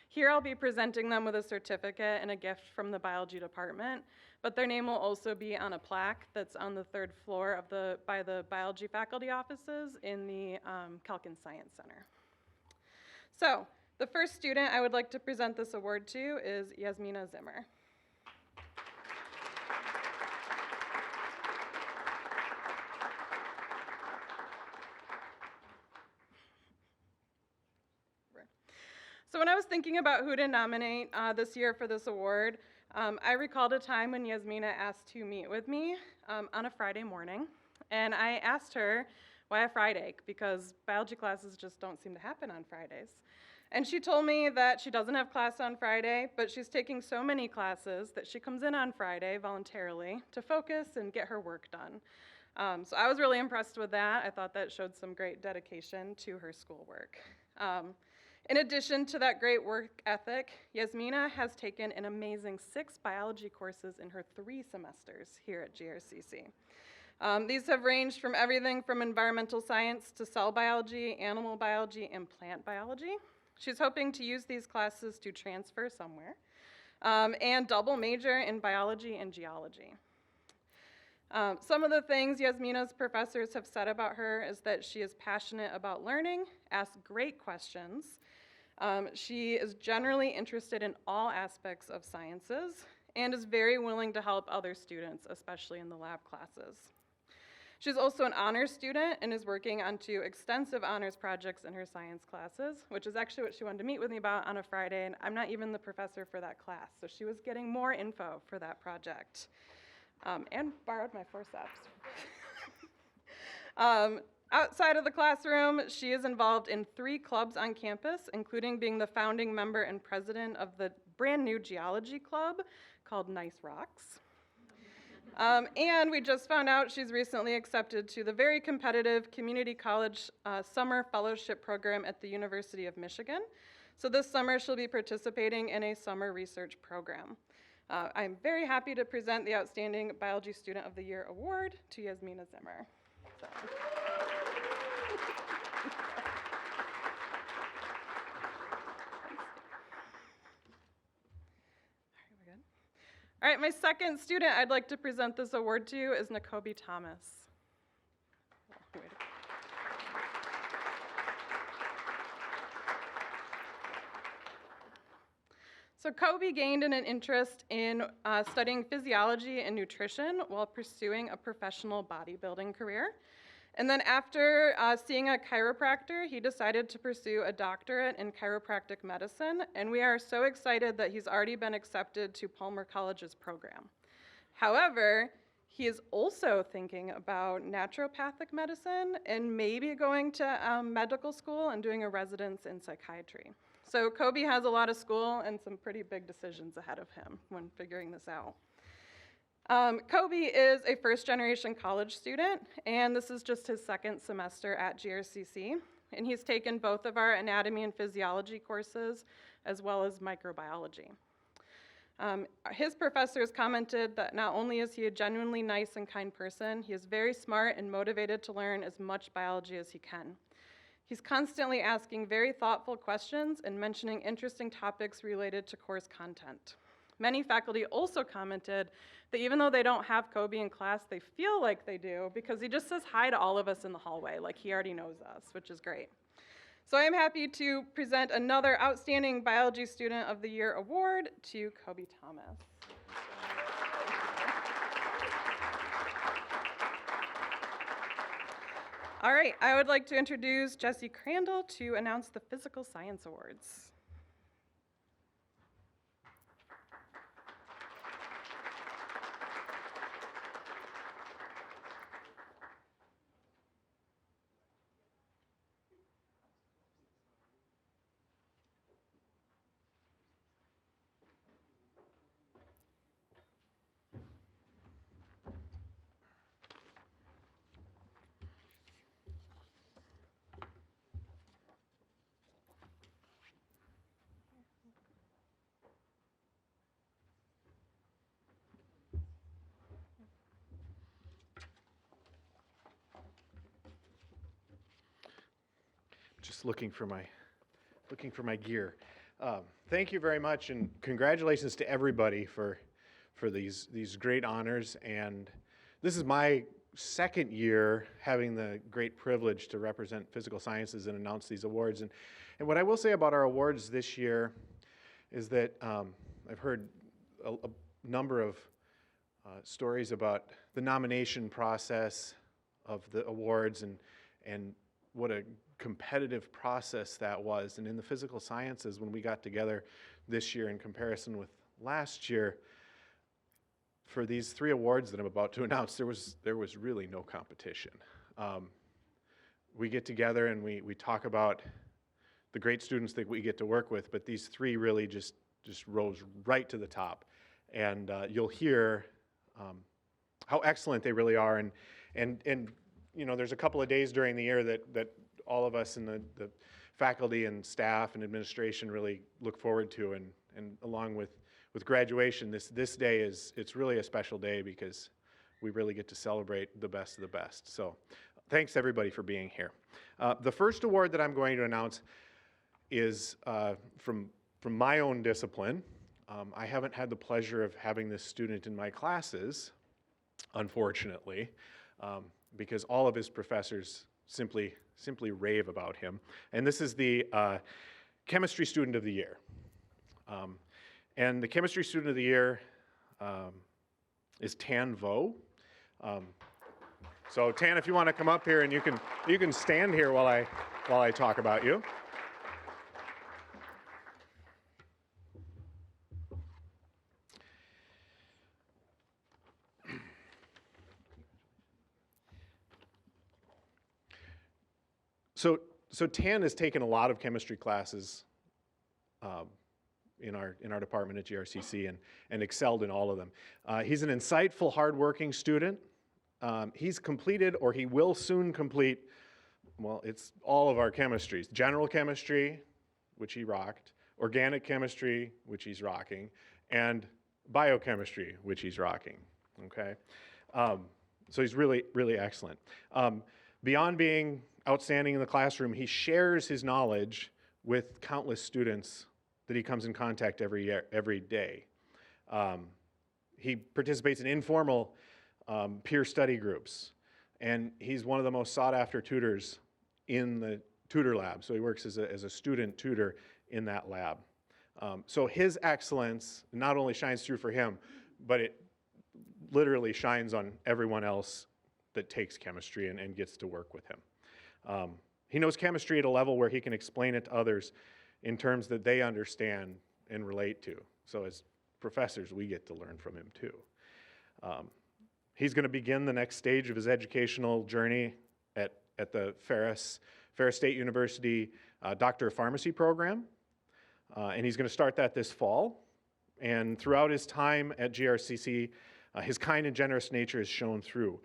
Here I'll be presenting them with a certificate and a gift from the biology department, but their name will also be on a plaque that's on the third floor of by the biology faculty offices in the Calkin Science Center. So the first student I would like to present this award to is Yasmina Zimmer. So when I was thinking about who to nominate this year for this award, I recalled a time when Yasmina asked to meet with me on a Friday morning, and I asked her why a Friday, because biology classes just don't seem to happen on Fridays. And she told me that she doesn't have class on Friday, but she's taking so many classes that she comes in on Friday voluntarily to focus and get her work done. So I was really impressed with that. I thought that showed some great dedication to her schoolwork. In addition to that great work ethic, Yasmina has taken an amazing 6 biology courses in her 3 semesters here at GRCC. These have ranged from everything from environmental science to cell biology, animal biology, and plant biology. She's hoping to use these classes to transfer somewhere and double major in biology and geology. Some of the things Yasmina's professors have said about her is that she is passionate about learning, asks great questions. She is generally interested in all aspects of sciences and is very willing to help other students, especially in the lab classes. She's also an honors student and is working on 2 extensive honors projects in her science classes, which is actually what she wanted to meet with me about on a Friday, and I'm not even the professor for that class, so she was getting more info for that project. And borrowed my forceps. Outside of the classroom, she is involved in 3 clubs on campus, including being the founding member and president of the brand new geology club called Nice Rocks. And we just found out she's recently accepted to the very competitive community college summer fellowship program at the University of Michigan. So this summer she'll be participating in a summer research program. I'm very happy to present the Outstanding Biology Student of the Year Award to Yasmina Zimmer. So. All right, my second student I'd like to present this award to is Nakobe Thomas. So Kobe gained an interest in studying physiology and nutrition while pursuing a professional bodybuilding career. And then after seeing a chiropractor, he decided to pursue a doctorate in chiropractic medicine, and we are so excited that he's already been accepted to Palmer College's program. However, he is also thinking about naturopathic medicine and maybe going to medical school and doing a residence in psychiatry. So Kobe has a lot of school and some pretty big decisions ahead of him when figuring this out. Kobe is a first-generation college student, and this is just his second semester at GRCC, and he's taken both of our anatomy and physiology courses, as well as microbiology. His professors commented that not only is he a genuinely nice and kind person, he is very smart and motivated to learn as much biology as he can. He's constantly asking very thoughtful questions and mentioning interesting topics related to course content. Many faculty also commented that even though they don't have Kobe in class, they feel like they do because he just says hi to all of us in the hallway, like he already knows us, which is great. So I am happy to present another Outstanding Biology Student of the Year award to Kobe Thomas. All right, I would like to introduce Jesse Crandall to announce the Physical Science Awards. Just looking for my gear. Thank you very much, and congratulations to everybody for these great honors. And this is my second year having the great privilege to represent physical sciences and announce these awards. And what I will say about our awards this year is that I've heard a number of stories about the nomination process of the awards and what a competitive process that was. And in the physical sciences, when we got together this year in comparison with last year, for these 3 awards that I'm about to announce, there was really no competition. We get together and we talk about the great students that we get to work with, but these 3 really just rose right to the top. And you'll hear how excellent they really are. And you know, there's a couple of days during the year that all of us in the faculty and staff and administration really look forward to, and along with graduation, this day it's really a special day because we really get to celebrate the best of the best. So thanks everybody for being here. The first award that I'm going to announce is from my own discipline. I haven't had the pleasure of having this student in my classes, unfortunately, because all of his professors simply rave about him. And this is the Chemistry Student of the Year. And the Chemistry Student of the Year is Tan Vo. So Tan, if you want to come up here, and you can stand here while I talk about you. So Tan has taken a lot of chemistry classes in our department at GRCC and excelled in all of them. He's an insightful, hardworking student. He's completed, or he will soon complete, well, it's all of our chemistries. General chemistry, which he rocked, organic chemistry, which he's rocking, and biochemistry, which he's rocking, okay? So he's really, really excellent. Beyond being outstanding in the classroom, he shares his knowledge with countless students that he comes in contact every day. he participates in informal peer study groups, and he's one of the most sought-after tutors in the tutor lab. So he works as a student tutor in that lab. So his excellence not only shines through for him, but it literally shines on everyone else that takes chemistry and gets to work with him. He knows chemistry at a level where he can explain it to others in terms that they understand and relate to. So as professors, we get to learn from him too. He's going to begin the next stage of his educational journey at the Ferris State University Doctor of Pharmacy program. And he's going to start that this fall. And throughout his time at GRCC, his kind and generous nature is shown through.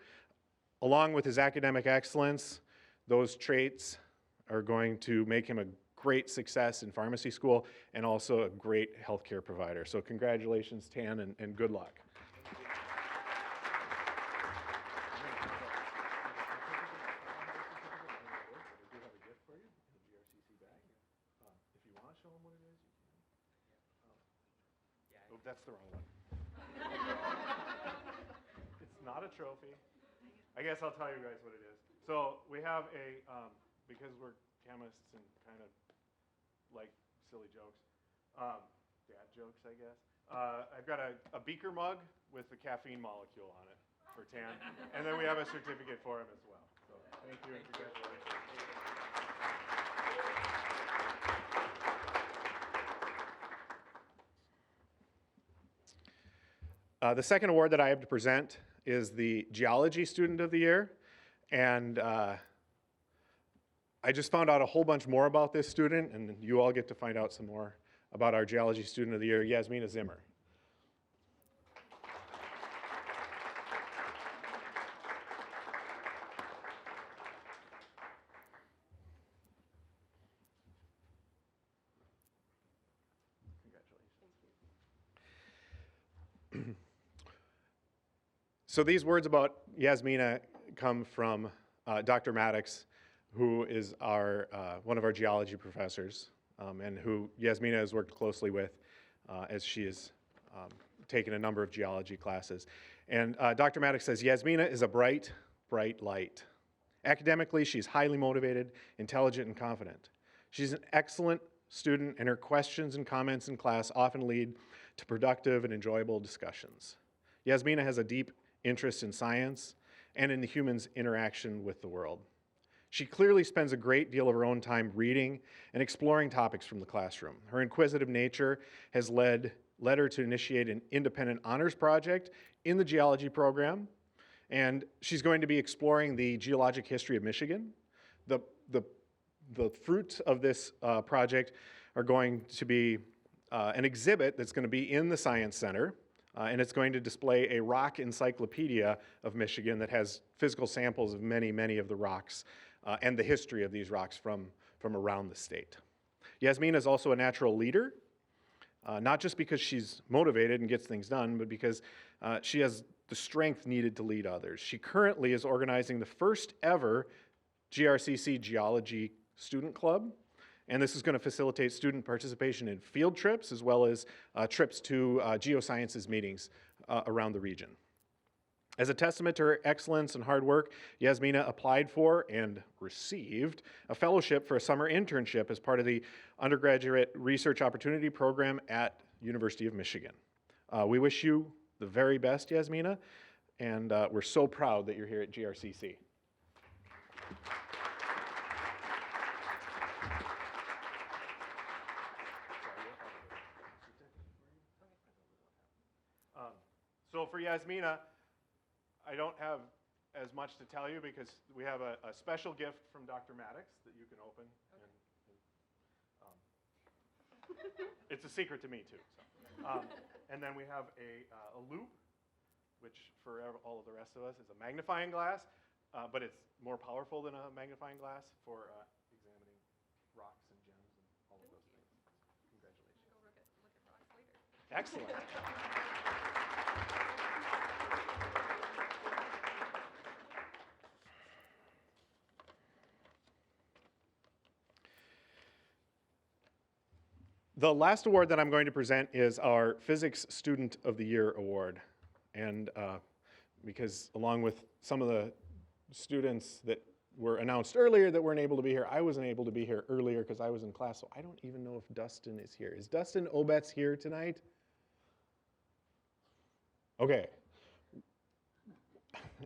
Along with his academic excellence, those traits are going to make him a great success in pharmacy school and also a great healthcare provider. So congratulations, Tan, and good luck. Oh, that's the wrong one. It's not a trophy. I guess I'll tell you guys what it is. So we have because we're chemists and kind of like silly jokes, dad jokes, I guess. I've got a beaker mug with the caffeine molecule on it for Tan, and then we have a certificate for him as well. So thank you and congratulations. The second award that I have to present is the Geology Student of the Year. And I just found out a whole bunch more about this student, and you all get to find out some more about our Geology Student of the Year, Yasmina Zimmer. So these words about Yasmina come from Dr. Maddox, who is one of our geology professors, and who Yasmina has worked closely with as she has taken a number of geology classes. And Dr. Maddox says, Yasmina is a bright, bright light. Academically, she's highly motivated, intelligent, and confident. She's an excellent student, and her questions and comments in class often lead to productive and enjoyable discussions. Yasmina has a deep interest in science and in the human's interaction with the world. She clearly spends a great deal of her own time reading and exploring topics from the classroom. Her inquisitive nature has led her to initiate an independent honors project in the geology program, and she's going to be exploring the geologic history of Michigan. The fruits of this project are going to be an exhibit that's going to be in the Science Center, and it's going to display a rock encyclopedia of Michigan that has physical samples of many, many of the rocks and the history of these rocks from around the state. Yasmina is also a natural leader, not just because she's motivated and gets things done, but because she has the strength needed to lead others. She currently is organizing the first ever GRCC Geology Student Club, and this is going to facilitate student participation in field trips as well as trips to geosciences meetings around the region. As a testament to her excellence and hard work, Yasmina applied for and received a fellowship for a summer internship as part of the Undergraduate Research Opportunity Program at University of Michigan. We wish you the very best, Yasmina, and we're so proud that you're here at GRCC. So for Yasmina, I don't have as much to tell you because we have a special gift from Dr. Maddox that you can open. Okay. It's a secret to me too. So. And then we have a loop, which for all of the rest of us is a magnifying glass, but it's more powerful than a magnifying glass for examining rocks and gems and all of those things. Congratulations. Go look at rocks later. Excellent. The last award that I'm going to present is our Physics Student of the Year Award. And because along with some of the students that were announced earlier that weren't able to be here, I wasn't able to be here earlier because I was in class, so I don't even know if Dustin is here. Is Dustin Obetz here tonight? Okay.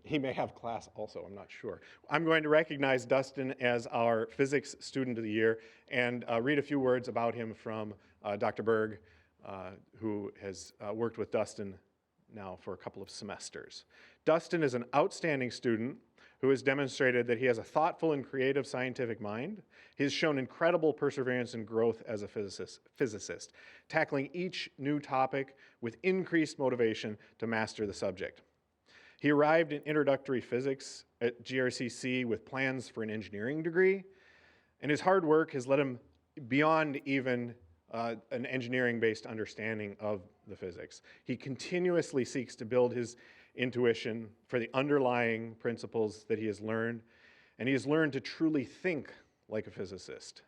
He may have class also, I'm not sure. I'm going to recognize Dustin as our Physics Student of the Year and read a few words about him from Dr. Berg, who has worked with Dustin now for a couple of semesters. Dustin is an outstanding student who has demonstrated that he has a thoughtful and creative scientific mind. He has shown incredible perseverance and growth as a physicist, tackling each new topic with increased motivation to master the subject. He arrived in introductory physics at GRCC with plans for an engineering degree, and his hard work has led him beyond even an engineering-based understanding of the physics. He continuously seeks to build his intuition for the underlying principles that he has learned, and he has learned to truly think like a physicist,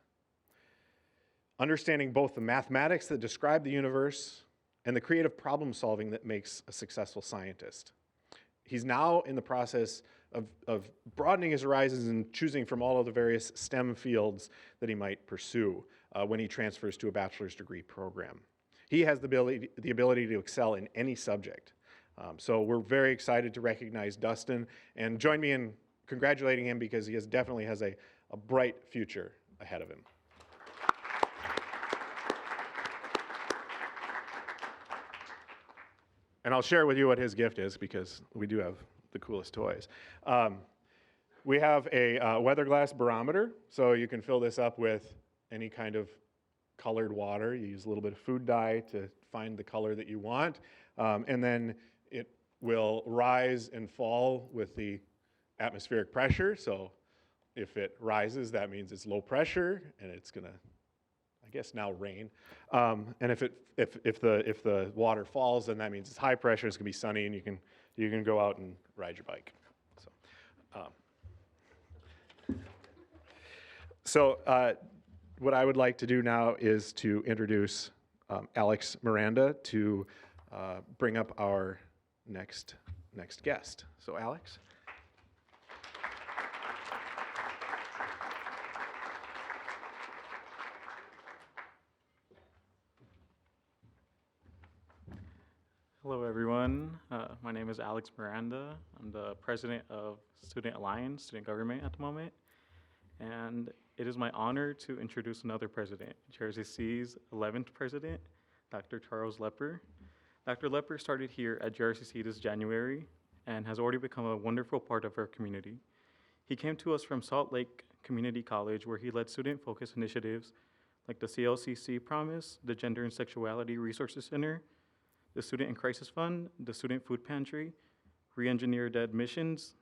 understanding both the mathematics that describe the universe and the creative problem solving that makes a successful scientist. He's now in the process of broadening his horizons and choosing from all of the various STEM fields that he might pursue when he transfers to a bachelor's degree program. He has the ability to excel in any subject. So we're very excited to recognize Dustin, and join me in congratulating him because he definitely has a bright future ahead of him. And I'll share with you what his gift is because we do have the coolest toys. We have a weather glass barometer, so you can fill this up with any kind of colored water. You use a little bit of food dye to find the color that you want, and then it will rise and fall with the atmospheric pressure. So if it rises, that means it's low pressure, and it's gonna, I guess now rain. And if the water falls, then that means it's high pressure. It's gonna be sunny, and you can go out and ride your bike. So what I would like to do now is to introduce Alex Miranda to bring up our next guest. So Alex. Hello, everyone. My name is Alex Miranda. I'm the president of Student Alliance, Student Government at the moment. And it is my honor to introduce another president, GRCC's 11th president, Dr. Charles Lepper. Dr. Lepper started here at GRCC this January and has already become a wonderful part of our community. He came to us from Salt Lake Community College, where he led student-focused initiatives like the CLCC Promise, the Gender and Sexuality Resources Center, the Student in Crisis Fund, the Student Food Pantry, re-engineered admissions,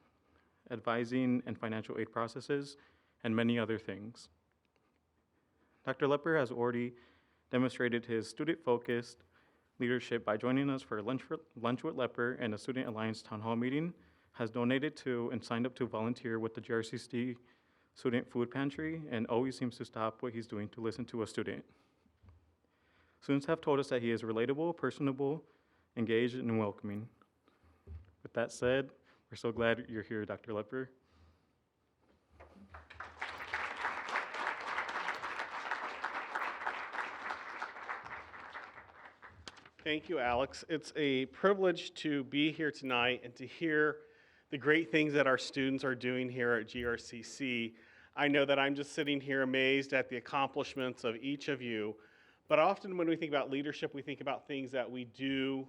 advising and financial aid processes, and many other things. Dr. Lepper has already demonstrated his student-focused leadership by joining us for Lunch with Lepper and a Student Alliance Town Hall meeting, has donated to and signed up to volunteer with the GRCC Student Food Pantry, and always seems to stop what he's doing to listen to a student. Students have told us that he is relatable, personable, engaged, and welcoming. With that said, we're so glad you're here, Dr. Lepper. Thank you, Alex. It's a privilege to be here tonight and to hear the great things that our students are doing here at GRCC. I know that I'm just sitting here amazed at the accomplishments of each of you, but often when we think about leadership, we think about things that we do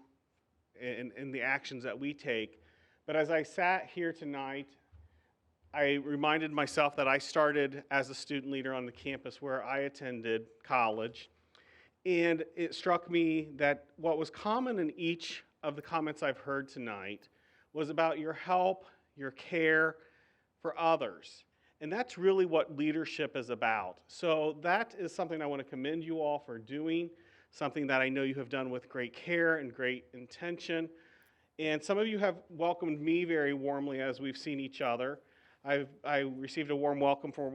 and the actions that we take. But as I sat here tonight, I reminded myself that I started as a student leader on the campus where I attended college. And it struck me that what was common in each of the comments I've heard tonight was about your help, your care for others. And that's really what leadership is about. So that is something I want to commend you all for doing, something that I know you have done with great care and great intention. And some of you have welcomed me very warmly as we've seen each other. I received a warm welcome from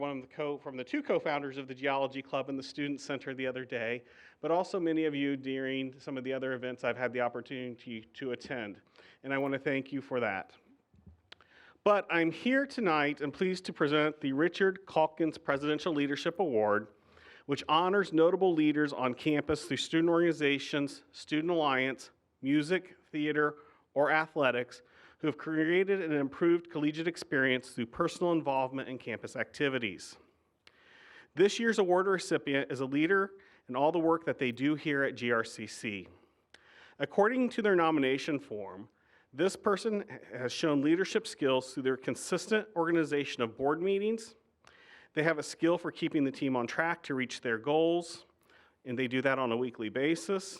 from the two co-founders of the Geology Club and the Student Center the other day, but also many of you during some of the other events I've had the opportunity to attend, and I want to thank you for that. But I'm here tonight and pleased to present the Richard Calkins Presidential Leadership Award, which honors notable leaders on campus through student organizations, student alliance, music, theater, or athletics who have created an improved collegiate experience through personal involvement in campus activities. This year's award recipient is a leader in all the work that they do here at GRCC. According to their nomination form, this person has shown leadership skills through their consistent organization of board meetings. They have a skill for keeping the team on track to reach their goals, and they do that on a weekly basis,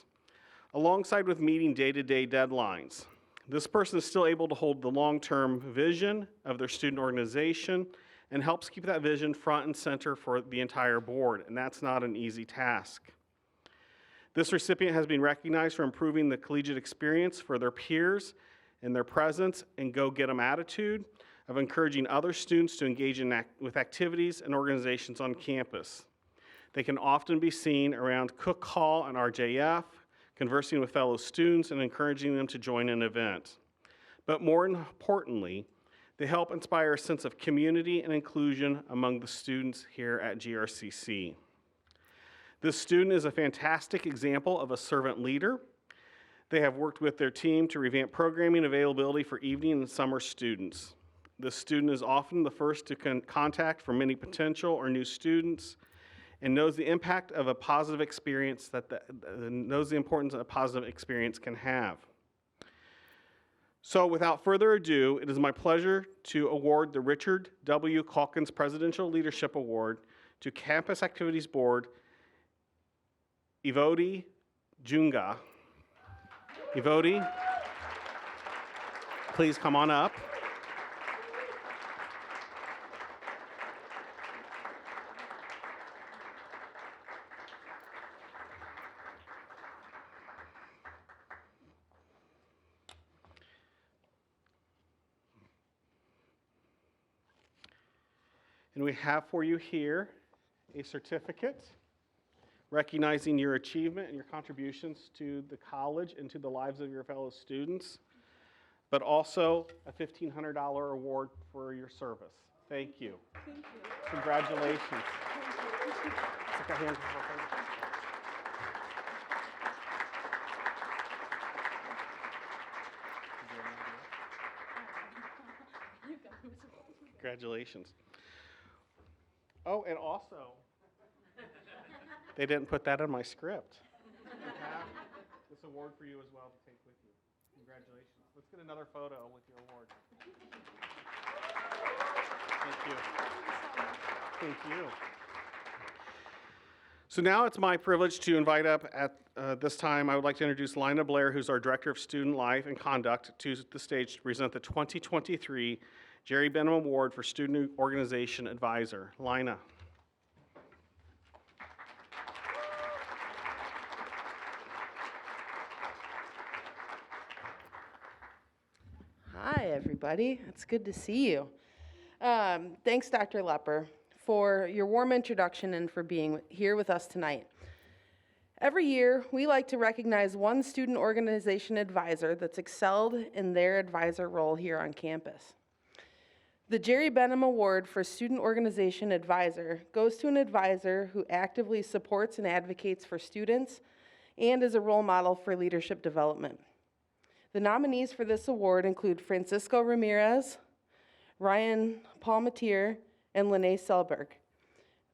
alongside with meeting day-to-day deadlines. This person is still able to hold the long-term vision of their student organization and helps keep that vision front and center for the entire board, and that's not an easy task. This recipient has been recognized for improving the collegiate experience for their peers and their presence and go-get-em attitude of encouraging other students to engage with activities and organizations on campus. They can often be seen around Cook Hall and RJF, conversing with fellow students and encouraging them to join an event. But more importantly, they help inspire a sense of community and inclusion among the students here at GRCC. This student is a fantastic example of a servant leader. They have worked with their team to revamp programming availability for evening and summer students. This student is often the first to contact for many potential or new students and knows the impact of a positive experience knows the importance a positive experience can have. So without further ado, it is my pleasure to award the Richard W. Calkins Presidential Leadership Award to Campus Activities Board, Ivodi Junga. Ivodi, please come on up. And we have for you here a certificate recognizing your achievement and your contributions to the college and to the lives of your fellow students, but also a $1,500 award for your service. Thank you. Thank you. Congratulations. Take a hand. Congratulations. Oh, and also, they didn't put that in my script. We have this award for you as well to take with you. Congratulations. Let's get another photo with your award. Thank you. Thank you. So now it's my privilege to invite up at this time, I would like to introduce Lina Blair, who's our Director of Student Life and Conduct, to the stage to present the 2023 Jerry Benham Award for Student Organization Advisor. Lina. Hi, everybody. It's good to see you. Thanks, Dr. Lepper, for your warm introduction and for being here with us tonight. Every year, we like to recognize one student organization advisor that's excelled in their advisor role here on campus. The Jerry Benham Award for Student Organization Advisor goes to an advisor who actively supports and advocates for students and is a role model for leadership development. The nominees for this award include Francisco Ramirez, Ryan Palmatier, and Lene Selberg.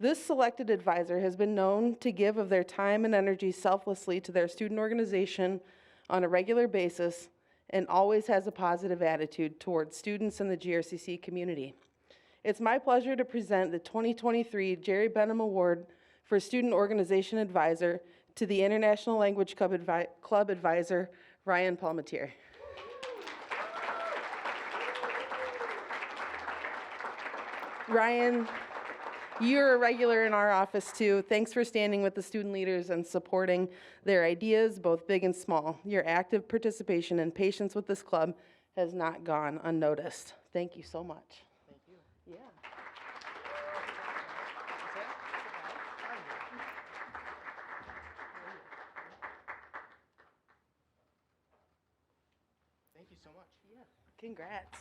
This selected advisor has been known to give of their time and energy selflessly to their student organization on a regular basis and always has a positive attitude towards students in the GRCC community. It's my pleasure to present the 2023 Jerry Benham Award for Student Organization Advisor to the International Language Club Advisor, Ryan Palmatier. Ryan, you're a regular in our office too. Thanks for standing with the student leaders and supporting their ideas, both big and small. Your active participation and patience with this club has not gone unnoticed. Thank you so much. Thank you. Congrats.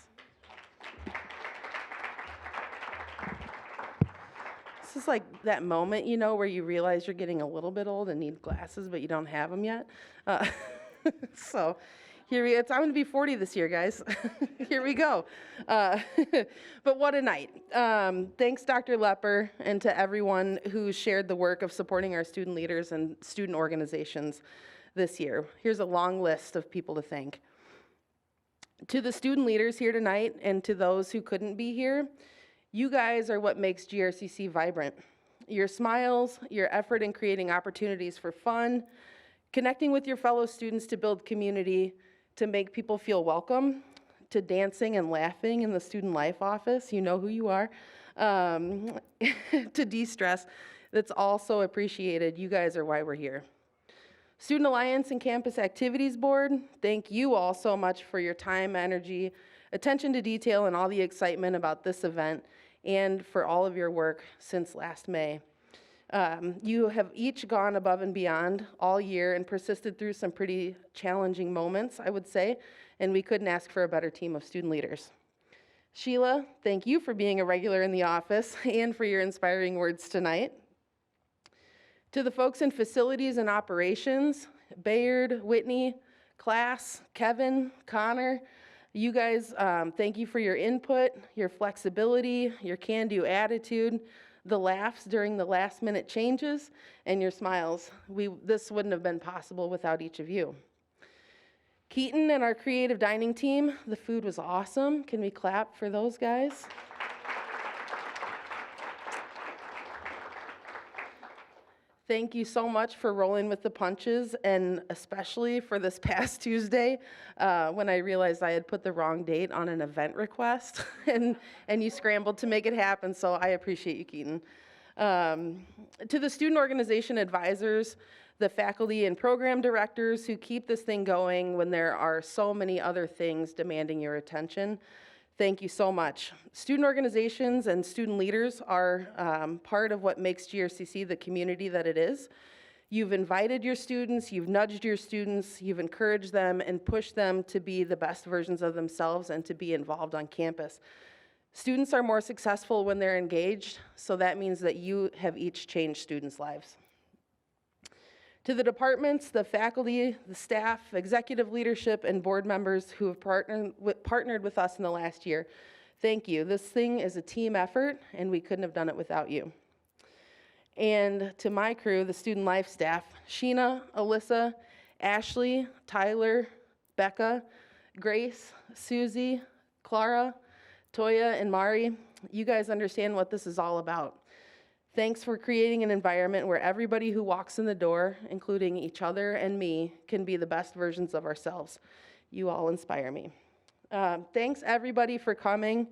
This is like that moment, you know, where you realize you're getting a little bit old and need glasses, but you don't have them yet. So here I'm going to be 40 this year, guys. Here we go. But what a night. Thanks, Dr. Lepper, and to everyone who shared the work of supporting our student leaders and student organizations this year. Here's a long list of people to thank. To the student leaders here tonight and to those who couldn't be here, you guys are what makes GRCC vibrant. Your smiles, your effort in creating opportunities for fun, connecting with your fellow students to build community, to make people feel welcome, to dancing and laughing in the student life office, you know who you are, to de-stress, that's also appreciated. You guys are why we're here. Student Alliance and Campus Activities Board, thank you all so much for your time, energy, attention to detail, and all the excitement about this event, and for all of your work since last May. You have each gone above and beyond all year and persisted through some pretty challenging moments, I would say, and we couldn't ask for a better team of student leaders. Sheila, thank you for being a regular in the office and for your inspiring words tonight. To the folks in facilities and operations, Bayard, Whitney, class, Kevin, Connor, you guys, thank you for your input, your flexibility, your can-do attitude, the laughs during the last-minute changes, and your smiles. This wouldn't have been possible without each of you. Keaton and our creative dining team, the food was awesome. Can we clap for those guys? Thank you so much for rolling with the punches, and especially for this past Tuesday when I realized I had put the wrong date on an event request, and you scrambled to make it happen, so I appreciate you, Keaton. To the student organization advisors, the faculty and program directors who keep this thing going when there are so many other things demanding your attention, thank you so much. Student organizations and student leaders are part of what makes GRCC the community that it is. You've invited your students, you've nudged your students, you've encouraged them and pushed them to be the best versions of themselves and to be involved on campus. Students are more successful when they're engaged, so that means that you have each changed students' lives. To the departments, the faculty, the staff, executive leadership, and board members who have partnered with us in the last year, thank you. This thing is a team effort, and we couldn't have done it without you. And to my crew, the student life staff, Sheena, Alyssa, Ashley, Tyler, Becca, Grace, Susie, Clara, Toya, and Mari, you guys understand what this is all about. Thanks for creating an environment where everybody who walks in the door, including each other and me, can be the best versions of ourselves. You all inspire me. Thanks everybody for coming.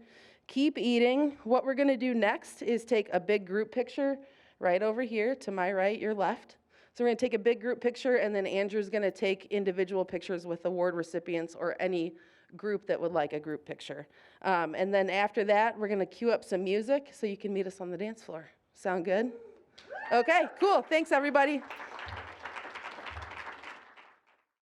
Keep eating. What we're gonna do next is take a big group picture right over here, to my right, your left. So we're gonna take a big group picture, and then Andrew's gonna take individual pictures with award recipients or any group that would like a group picture. And then after that, we're gonna cue up some music so you can meet us on the dance floor. Sound good? Okay, cool. Thanks, everybody.